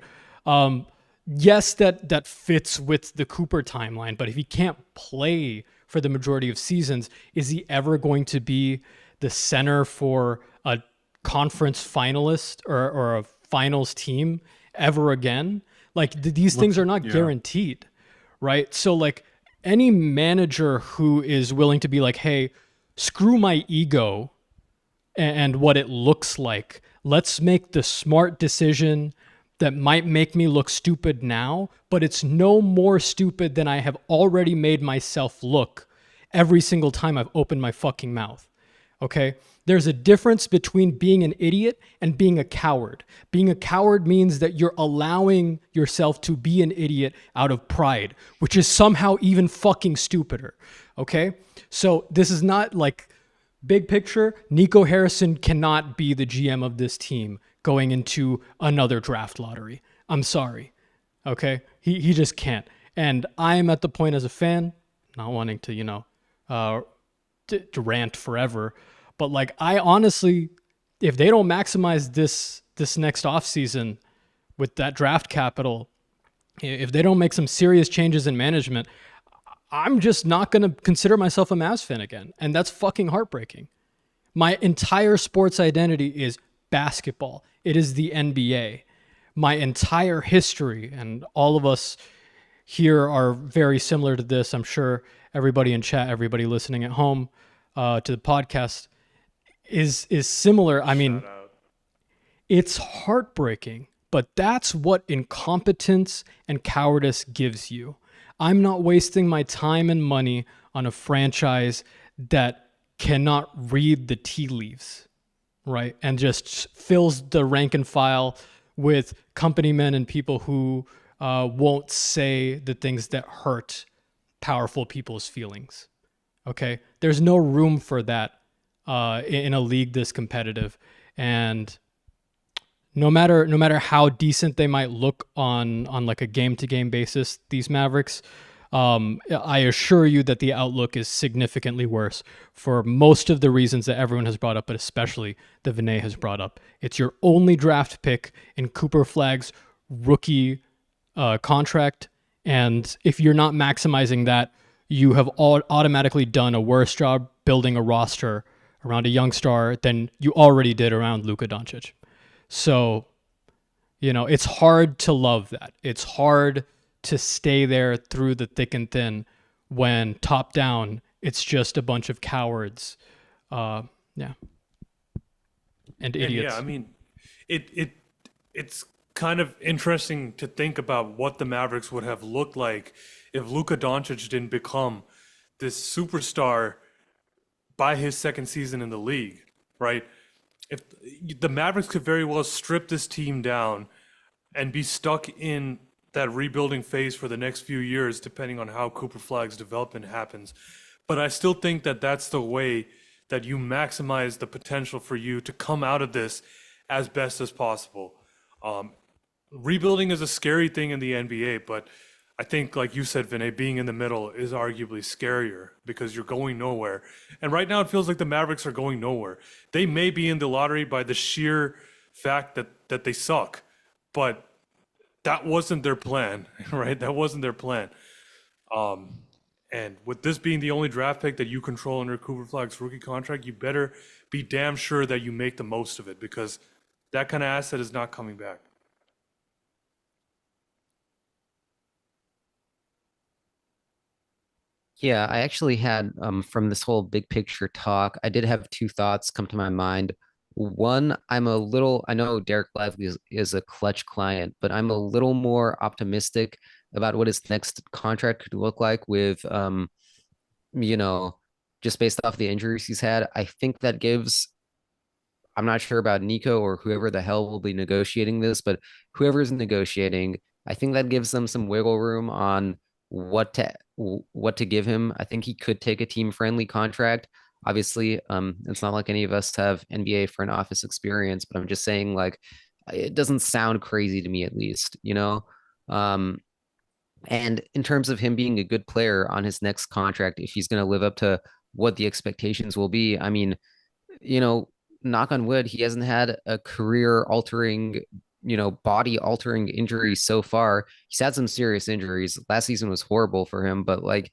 Yes, that fits with the Cooper timeline, but if he can't play for the majority of seasons, is he ever going to be the center for a conference finalist or a finals team ever again? Like, these things are not guaranteed, right? So like, any manager who is willing to be like, hey, screw my ego and what it looks like, let's make the smart decision that might make me look stupid now, but it's no more stupid than I have already made myself look every single time I've opened my fucking mouth. Okay? There's a difference between being an idiot and being a coward. Being a coward means that you're allowing yourself to be an idiot out of pride, which is somehow even fucking stupider. Okay? So this is not like big picture. Nico Harrison cannot be the GM of this team going into another draft lottery. I'm sorry. Okay? He just can't. And I am at the point as a fan, not wanting to, Durant forever, but like, I honestly, if they don't maximize this next offseason with that draft capital, if they don't make some serious changes in management, I'm just not going to consider myself a Mavs fan again. And that's fucking heartbreaking. My entire sports identity is basketball. It is the NBA. My entire history, and all of us here are very similar to this. I'm sure everybody in chat, everybody listening at home to the podcast is similar. I mean, it's heartbreaking, but that's what incompetence and cowardice gives you. I'm not wasting my time and money on a franchise that cannot read the tea leaves, right? And just fills the rank and file with company men and people who won't say the things that hurt powerful people's feelings. Okay? There's no room for that in a league this competitive. And no matter how decent they might look on like a game-to-game basis, these Mavericks, I assure you that the outlook is significantly worse for most of the reasons that everyone has brought up, but especially that Vinay has brought up. It's your only draft pick in Cooper Flagg's rookie contract, and if you're not maximizing that, you have automatically done a worse job building a roster around a young star than you already did around Luka Doncic. So, it's hard to love that. It's hard to stay there through the thick and thin when top down, it's just a bunch of cowards. And idiots. Yeah, I mean, it's kind of interesting to think about what the Mavericks would have looked like if Luka Doncic didn't become this superstar by his second season in the league, right? If the Mavericks could very well strip this team down and be stuck in that rebuilding phase for the next few years, depending on how Cooper Flagg's development happens. But I still think that that's the way that you maximize the potential for you to come out of this as best as possible. Rebuilding is a scary thing in the NBA, but I think, like you said, Vinay, being in the middle is arguably scarier because you're going nowhere. And right now it feels like the Mavericks are going nowhere. They may be in the lottery by the sheer fact that they suck, but that wasn't their plan, right? That wasn't their plan. And with this being the only draft pick that you control under Cooper Flagg's rookie contract, you better be damn sure that you make the most of it, because that kind of asset is not coming back. Yeah, I actually had from this whole big picture talk, I did have two thoughts come to my mind. One, I know Derek Lively is a clutch client, but I'm a little more optimistic about what his next contract could look like with just based off the injuries he's had. I think that gives, I'm not sure about Nico or whoever the hell will be negotiating this, but whoever is negotiating, I think that gives them some wiggle room on what to give him. I think he could take a team friendly contract. Obviously, it's not like any of us have NBA front office experience, but I'm just saying, like, it doesn't sound crazy to me, at least, you know. Um, and in terms of him being a good player on his next contract, if he's going to live up to what the expectations will be, I mean, you know, knock on wood, he hasn't had a career altering, body altering injury so far. He's had some serious injuries. Last season was horrible for him, but like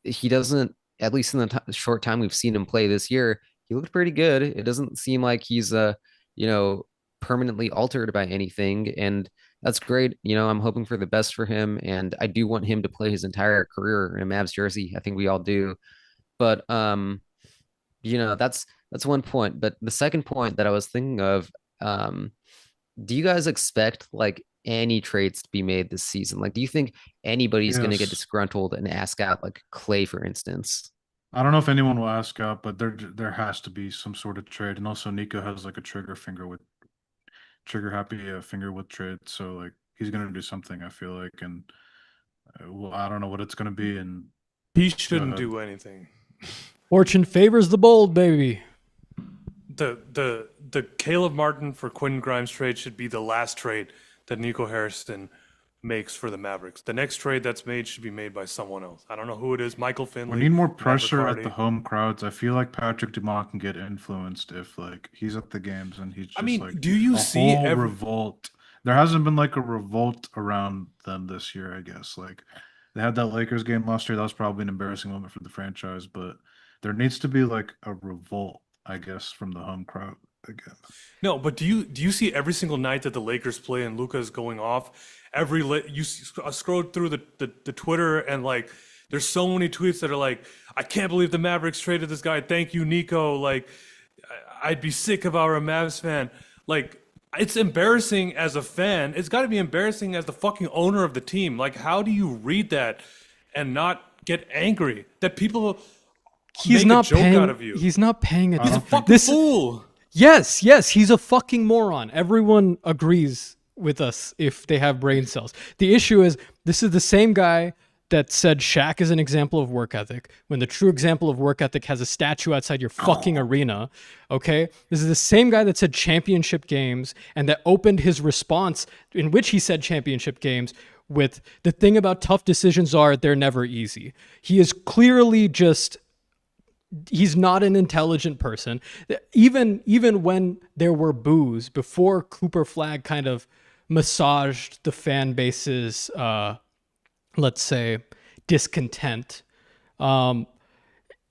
he doesn't, at least in the short time we've seen him play this year, he looked pretty good. It doesn't seem like he's you know, permanently altered by anything. And that's great. I'm hoping for the best for him. And I do want him to play his entire career in a Mavs jersey. I think we all do. But that's one point. But the second point that I was thinking of, do you guys expect like any trades to be made this season? Like, do you think anybody's going to get Yes. disgruntled and ask out, like Clay, for instance? I don't know if anyone will ask out, but there has to be some sort of trade. And also Nico has like a trigger happy finger with trade. So like he's gonna do something, I feel like, and well, I don't know what it's gonna be. And He shouldn't ahead. do anything. Fortune favors the bold, baby. The Caleb Martin for Quentin Grimes trade should be the last trade that Nico Harrison makes for the Mavericks. The next trade that's made should be made by someone else. I don't know who it is. Michael Finley. We need more Matt pressure at Riccardi. the home crowds. I feel like Patrick Dumont can get influenced if like he's at the games and he's just I mean, like do you a see whole every? revolt. There hasn't been like a revolt around them this year, I guess. Like they had that Lakers game last year. That was probably an embarrassing moment for the franchise, but there needs to be like a revolt, I guess, from the home crowd again. No, but do you see every single night that the Lakers play and Luka is going off? Scroll through the Twitter and like there's so many tweets that are like, I can't believe the Mavericks traded this guy. Thank you, Nico. Like, I'd be sick if I were a Mavs fan. Like, it's embarrassing as a fan. It's got to be embarrassing as the fucking owner of the team. Like, how do you read that and not get angry that people He's make not a joke paying. out of you? He's not paying He's a attention. fucking fool. Yes, he's a fucking moron. Everyone agrees with us if they have brain cells. The issue is this is the same guy that said Shaq is an example of work ethic when the true example of work ethic has a statue outside your fucking arena. Okay? This is the same guy that said championship games and that opened his response in which he said championship games with the thing about tough decisions are they're never easy. He is clearly just he's not an intelligent person. Even when there were boos before Cooper Flagg kind of massaged the fan base's let's say discontent,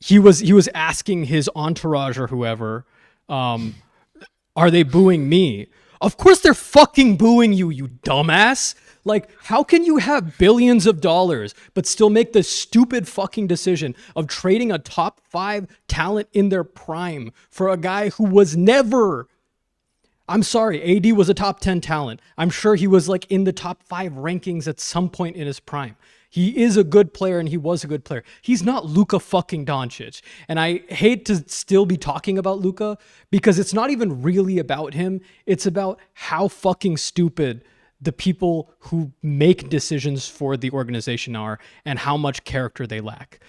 he was asking his entourage or whoever, are they booing me? Of course they're fucking booing you, you dumbass. Like, how can you have billions of dollars but still make the stupid fucking decision of trading a top 5 talent in their prime for a guy who was never... I'm sorry, AD was a top 10 talent. I'm sure he was like in the top 5 rankings at some point in his prime. He is a good player and he was a good player. He's not Luka fucking Doncic. And I hate to still be talking about Luka because it's not even really about him. It's about how fucking stupid the people who make decisions for the organization are and how much character they lack.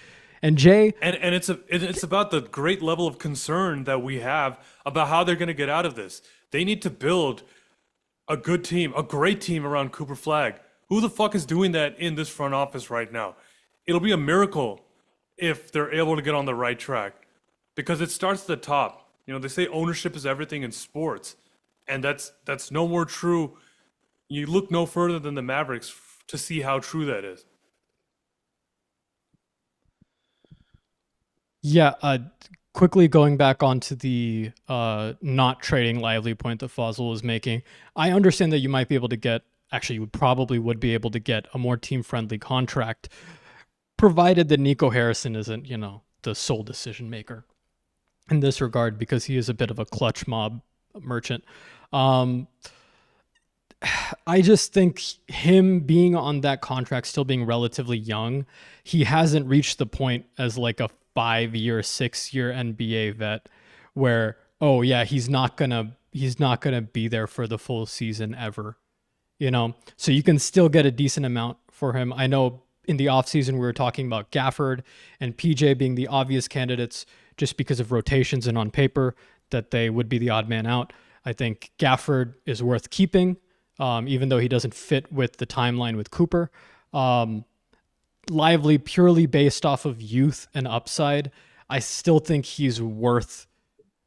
And Jay, and it's about the great level of concern that we have about how they're going to get out of this. They need to build a good team, a great team around Cooper Flagg. Who the fuck is doing that in this front office right now? It'll be a miracle if they're able to get on the right track because it starts at the top. They say ownership is everything in sports, and that's no more true. You look no further than the Mavericks to see how true that is. yeah, quickly going back onto the not trading Lively point that Fossil was making, I understand that you might be able to get, actually you probably would be able to get a more team-friendly contract, provided that Nico Harrison isn't, the sole decision maker in this regard because he is a bit of a clutch mob merchant. I just think him being on that contract, still being relatively young, he hasn't reached the point as like a 5-year, 6-year NBA vet where, oh yeah, he's not gonna be there for the full season ever. So you can still get a decent amount for him. I know in the offseason, we were talking about Gafford and PJ being the obvious candidates just because of rotations and on paper that they would be the odd man out. I think Gafford is worth keeping, even though he doesn't fit with the timeline with Cooper. Lively, purely based off of youth and upside, I still think he's worth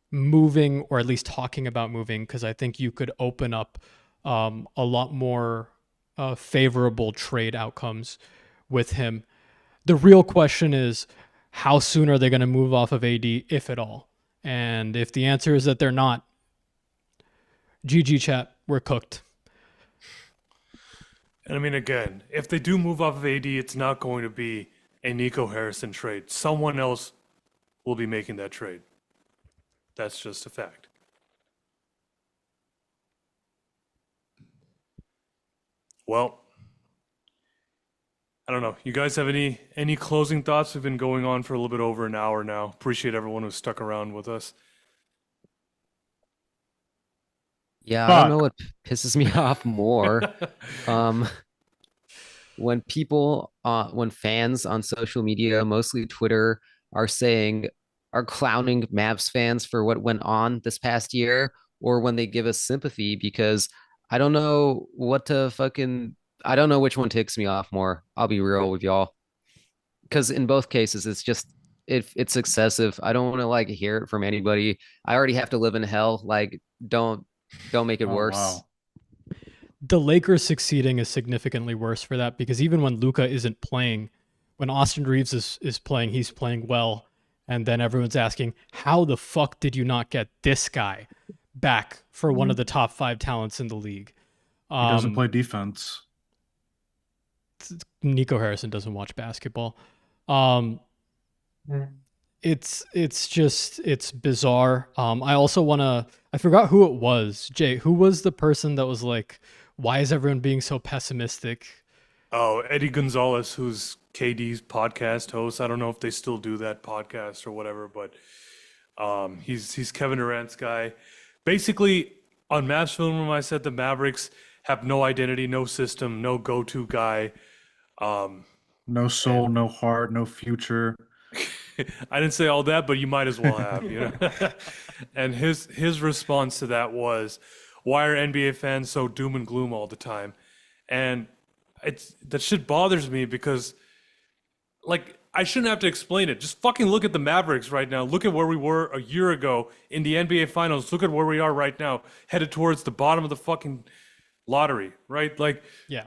moving, or at least talking about moving, because I think you could open up a lot more favorable trade outcomes with him. The real question is, how soon are they going to move off of AD, if at all? And if the answer is that they're not, GG chat, we're cooked. And I mean, again, if they do move off of AD, it's not going to be a Nico Harrison trade. Someone else will be making that trade. That's just a fact. Well, I don't know. You guys have any closing thoughts? We've been going on for a little bit over an hour now. Appreciate everyone who's stuck around with us. Yeah, I don't know what pisses me off more. When people, when fans on social media, mostly Twitter, are clowning Mavs fans for what went on this past year, or when they give us sympathy, because I don't know I don't know which one ticks me off more. I'll be real with y'all. Because in both cases, it's excessive. I don't want to like hear it from anybody. I already have to live in hell. Like, don't make it worse. Wow. The Lakers succeeding is significantly worse for that, because even when Luka isn't playing, when Austin Reeves is playing, he's playing well. And then everyone's asking, how the fuck did you not get this guy back for one of the top 5 talents in the league? He doesn't play defense. Nico Harrison doesn't watch basketball. It's bizarre. I forgot who it was. Jay, who was the person that was like, why is everyone being so pessimistic? Oh, Eddie Gonzalez, who's KD's podcast host. I don't know if they still do that podcast or whatever, but he's Kevin Durant's guy. Basically, on Mavs Film Room, I said the Mavericks have no identity, no system, no go-to guy. No soul, no heart, no future. I didn't say all that, but you might as well have, you know. And his response to that was, "Why are NBA fans so doom and gloom all the time?" And that shit bothers me because, like, I shouldn't have to explain it. Just fucking look at the Mavericks right now. Look at where we were a year ago in the NBA Finals. Look at where we are right now, headed towards the bottom of the fucking lottery, right? Like, Yeah.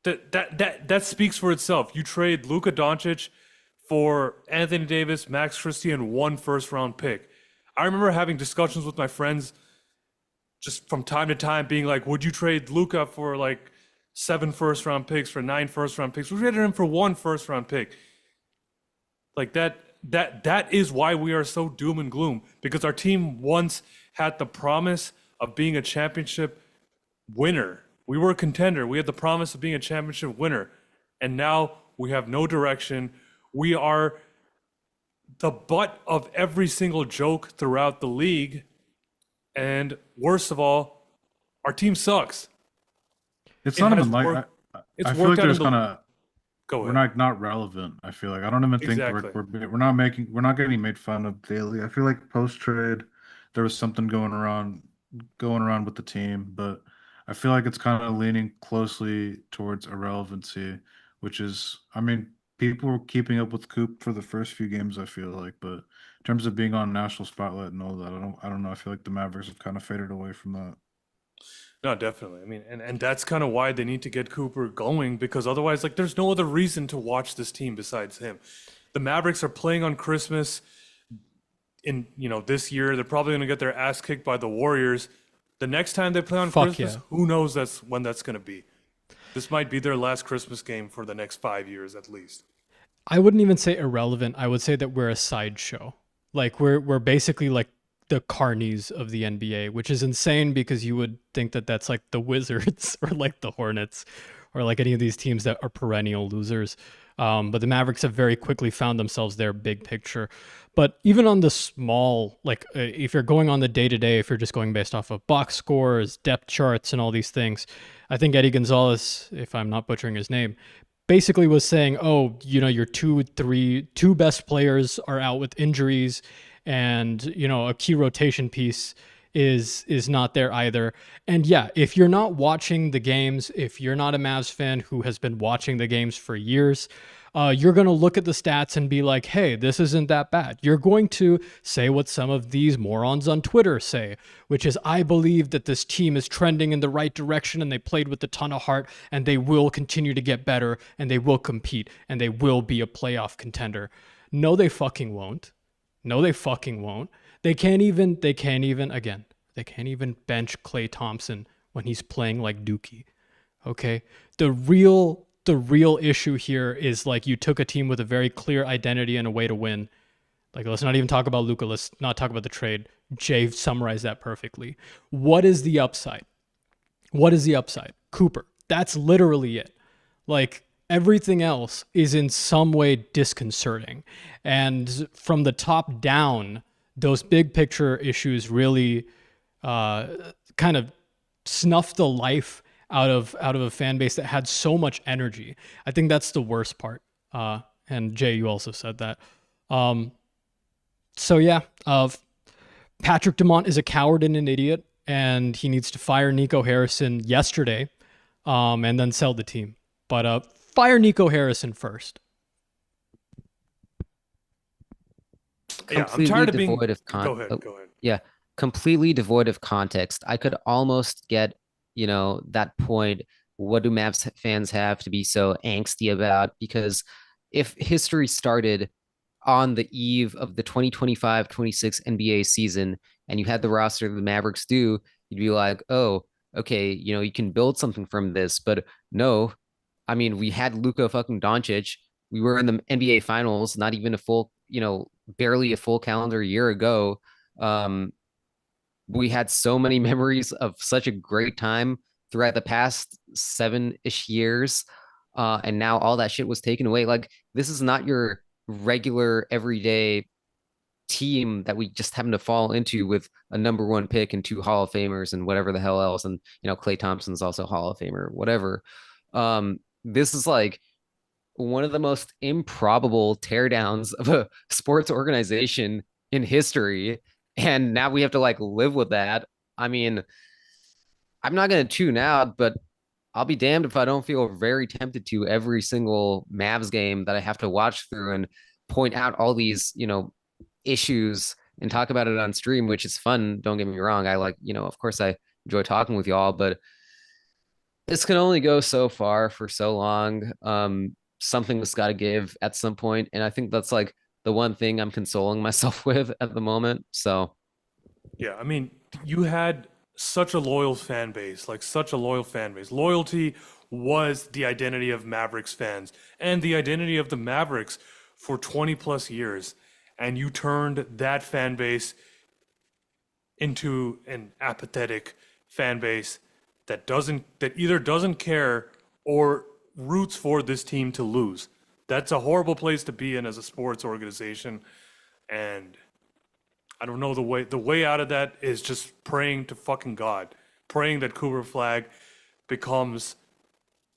that speaks for itself. You trade Luka Doncic for Anthony Davis, Max Christie, and 1 first-round pick. I remember having discussions with my friends just from time to time, being like, would you trade Luka for like 7 first-round picks, for 9 first-round picks? We traded him for 1 first-round pick. Like that is why we are so doom and gloom, because our team once had the promise of being a championship winner. We were a contender. We had the promise of being a championship winner. And now we have no direction. We are the butt of every single joke throughout the league. And worst of all, our team sucks. It's It not has even like worked- I feel worked like out in there's the- kind of Go we're ahead. not relevant. I feel like I don't even think Exactly. we're not getting made fun of daily. I feel like post trade there was something going around with the team, but I feel like it's kind of leaning closely towards irrelevancy, which is, I mean, people were keeping up with Coop for the first few games, I feel like, but in terms of being on national spotlight and all that, I don't know. I feel like the Mavericks have kind of faded away from that. No, definitely. I mean, and that's kind of why they need to get Cooper going, because otherwise, like, there's no other reason to watch this team besides him. The Mavericks are playing on Christmas in, this year. They're probably going to get their ass kicked by the Warriors. The next time they play on Fuck Christmas, yeah. who knows when that's going to be. This might be their last Christmas game for the next 5 years at least. I wouldn't even say irrelevant. I would say that we're a sideshow. Like we're basically like the carnies of the NBA, which is insane because you would think that that's like the Wizards or like the Hornets or like any of these teams that are perennial losers. But the Mavericks have very quickly found themselves their big picture. But even on the small, like if you're going on the day-to-day, if you're just going based off of box scores, depth charts, and all these things, I think Eddie Gonzalez, if I'm not butchering his name, basically was saying, oh, your two best players are out with injuries, and a key rotation piece is not there either. And yeah, if you're not watching the games, if you're not a Mavs fan who has been watching the games for years, you're going to look at the stats and be like, hey, this isn't that bad. You're going to say what some of these morons on Twitter say, which is, I believe that this team is trending in the right direction and they played with a ton of heart and they will continue to get better and they will compete and they will be a playoff contender. No, they fucking won't. No, they fucking won't. They can't even bench Klay Thompson when he's playing like Dookie. Okay? The real issue here is like you took a team with a very clear identity and a way to win. Like, let's not even talk about Luka. Let's not talk about the trade. Jay summarized that perfectly. What is the upside? Cooper. That's literally it. Like, everything else is in some way disconcerting. And from the top down, those big picture issues really kind of snuff the life out of a fan base that had so much energy. I think that's the worst part. And Jay, you also said that. So yeah, Patrick Dumont is a coward and an idiot, and he needs to fire Nico Harrison yesterday, and then sell the team. But fire Nico Harrison first. Yeah, I'm tired of being. Go ahead. Yeah, completely devoid of context. I could almost get, that point. What do Mavs fans have to be so angsty about? Because if history started on the eve of the 2025-26 NBA season and you had the roster the Mavericks do, you'd be like, oh, okay, you can build something from this. But no, I mean, we had Luka fucking Doncic. We were in the NBA finals, not even a full, barely a full calendar year ago. We had so many memories of such a great time throughout the past 7-ish years. And now all that shit was taken away. Like, this is not your regular everyday team that we just happen to fall into with a number one pick and 2 Hall of Famers and whatever the hell else. And, Klay Thompson's also Hall of Famer, whatever. This is like one of the most improbable teardowns of a sports organization in history. And now we have to like live with that. I mean, I'm not going to tune out, but I'll be damned if I don't feel very tempted to every single Mavs game that I have to watch through and point out all these, issues and talk about it on stream, which is fun. Don't get me wrong. I like, of course I enjoy talking with y'all, but this can only go so far for so long. Something's got to give at some point. And I think that's like the one thing I'm consoling myself with at the moment. So, yeah, I mean, you had such a loyal fan base. Loyalty was the identity of Mavericks fans and the identity of the Mavericks for 20 plus years. And you turned that fan base into an apathetic fan base that either doesn't care or roots for this team to lose. That's a horrible place to be in as a sports organization. And I don't know, the way out of that is just praying to fucking God, praying that Cooper Flagg becomes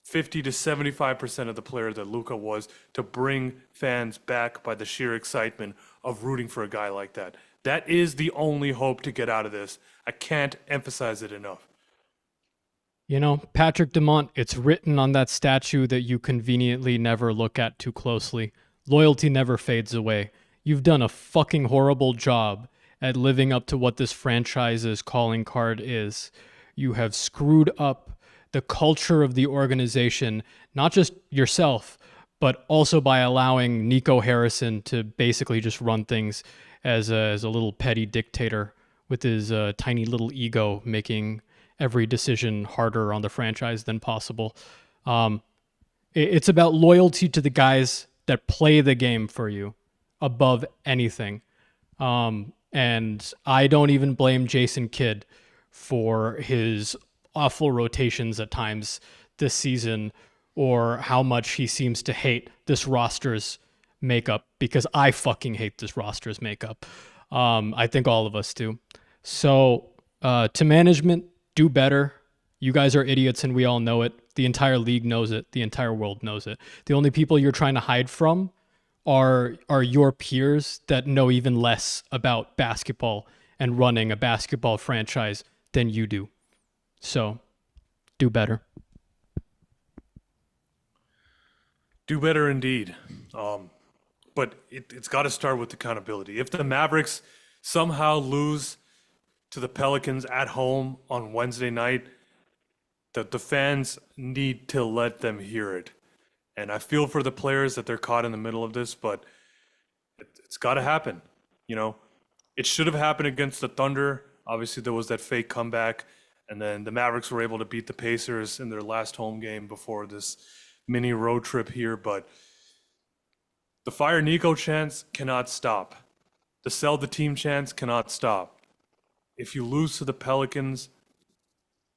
50 to 75% of the player that Luka was, to bring fans back by the sheer excitement of rooting for a guy like that. That is the only hope to get out of this. I can't emphasize it enough. Patrick Dumont, it's written on that statue that you conveniently never look at too closely. Loyalty never fades away. You've done a fucking horrible job at living up to what this franchise's calling card is. You have screwed up the culture of the organization, not just yourself, but also by allowing Nico Harrison to basically just run things as a little petty dictator with his tiny little ego, making every decision harder on the franchise than possible. It's about loyalty to the guys that play the game for you above anything. And I don't even blame Jason Kidd for his awful rotations at times this season, or how much he seems to hate this roster's makeup, because I fucking hate this roster's makeup. I think all of us do. So to management, do better. You guys are idiots and we all know it. The entire league knows it. The entire world knows it. The only people you're trying to hide from are your peers that know even less about basketball and running a basketball franchise than you do. So, do better. Do better indeed. But it's got to start with accountability. If the Mavericks somehow lose to the Pelicans at home on Wednesday night, the fans need to let them hear it. And I feel for the players that they're caught in the middle of this, but it's got to happen. You know, it should have happened against the Thunder. Obviously, there was that fake comeback, and then the Mavericks were able to beat the Pacers in their last home game before this mini road trip here. But the Fire Nico chants cannot stop. The Sell the Team chants cannot stop. If you lose to the Pelicans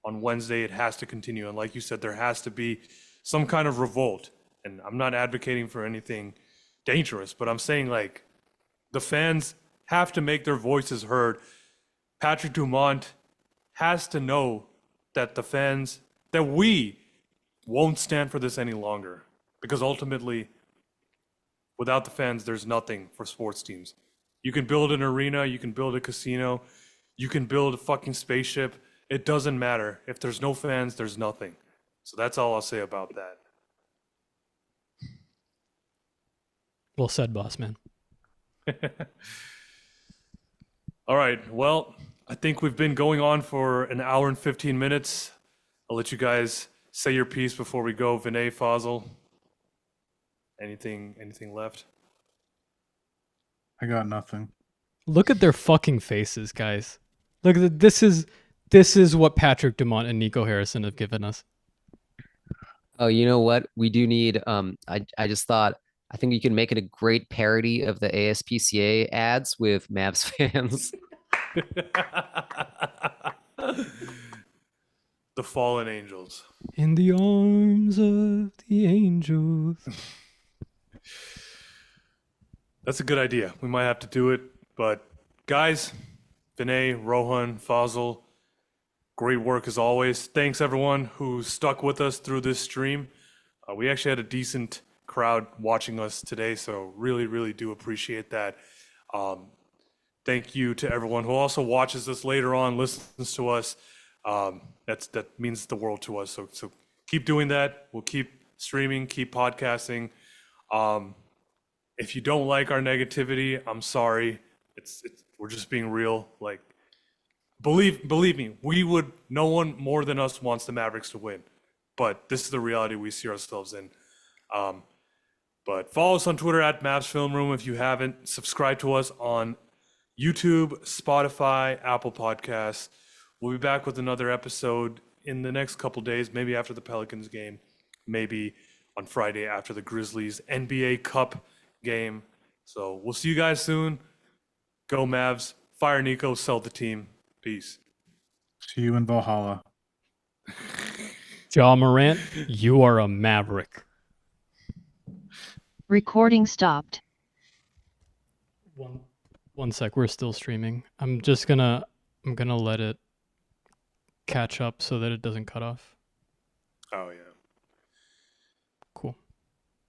on Wednesday, it has to continue. And like you said, there has to be some kind of revolt. And I'm not advocating for anything dangerous, but I'm saying like the fans have to make their voices heard. Patrick Dumont has to know that the fans, that we won't stand for this any longer. Because ultimately, without the fans, there's nothing for sports teams. You can build an arena, you can build a casino, you can build a fucking spaceship. It doesn't matter. If there's no fans, there's nothing. So that's all I'll say about that. Well said, boss man. All right. Well, I think we've been going on for an hour and 15 minutes. I'll let you guys say your piece before we go. Vinay, Fazal, anything left? I got nothing. Look at their fucking faces, guys. Look at this is what Patrick Dumont and Nico Harrison have given us. Oh, you know what? We do need I just thought I think you can make it a great parody of the ASPCA ads with Mavs fans. The Fallen Angels. In the arms of the angels. That's a good idea. We might have to do it. But guys, Vinay, Rohan, Fazal, great work as always. Thanks everyone who stuck with us through this stream. We actually had a decent crowd watching us today, so really, really do appreciate that. Thank you to everyone who also watches us later on, listens to us. That means the world to us. So keep doing that. We'll keep streaming, keep podcasting. If you don't like our negativity, I'm sorry. We're just being real. Like, believe me, no one more than us wants the Mavericks to win. But this is the reality we see ourselves in. But follow us on Twitter at Mavs Film Room if you haven't. Subscribe to us on YouTube, Spotify, Apple Podcasts. We'll be back with another episode in the next couple days, maybe after the Pelicans game, maybe on Friday after the Grizzlies NBA Cup game. So we'll see you guys soon. Go Mavs. Fire Nico, sell the team. Peace. See you in Valhalla. Ja Morant, you are a maverick. Recording stopped. One sec, we're still streaming. I'm gonna let it catch up so that it doesn't cut off. Oh, yeah.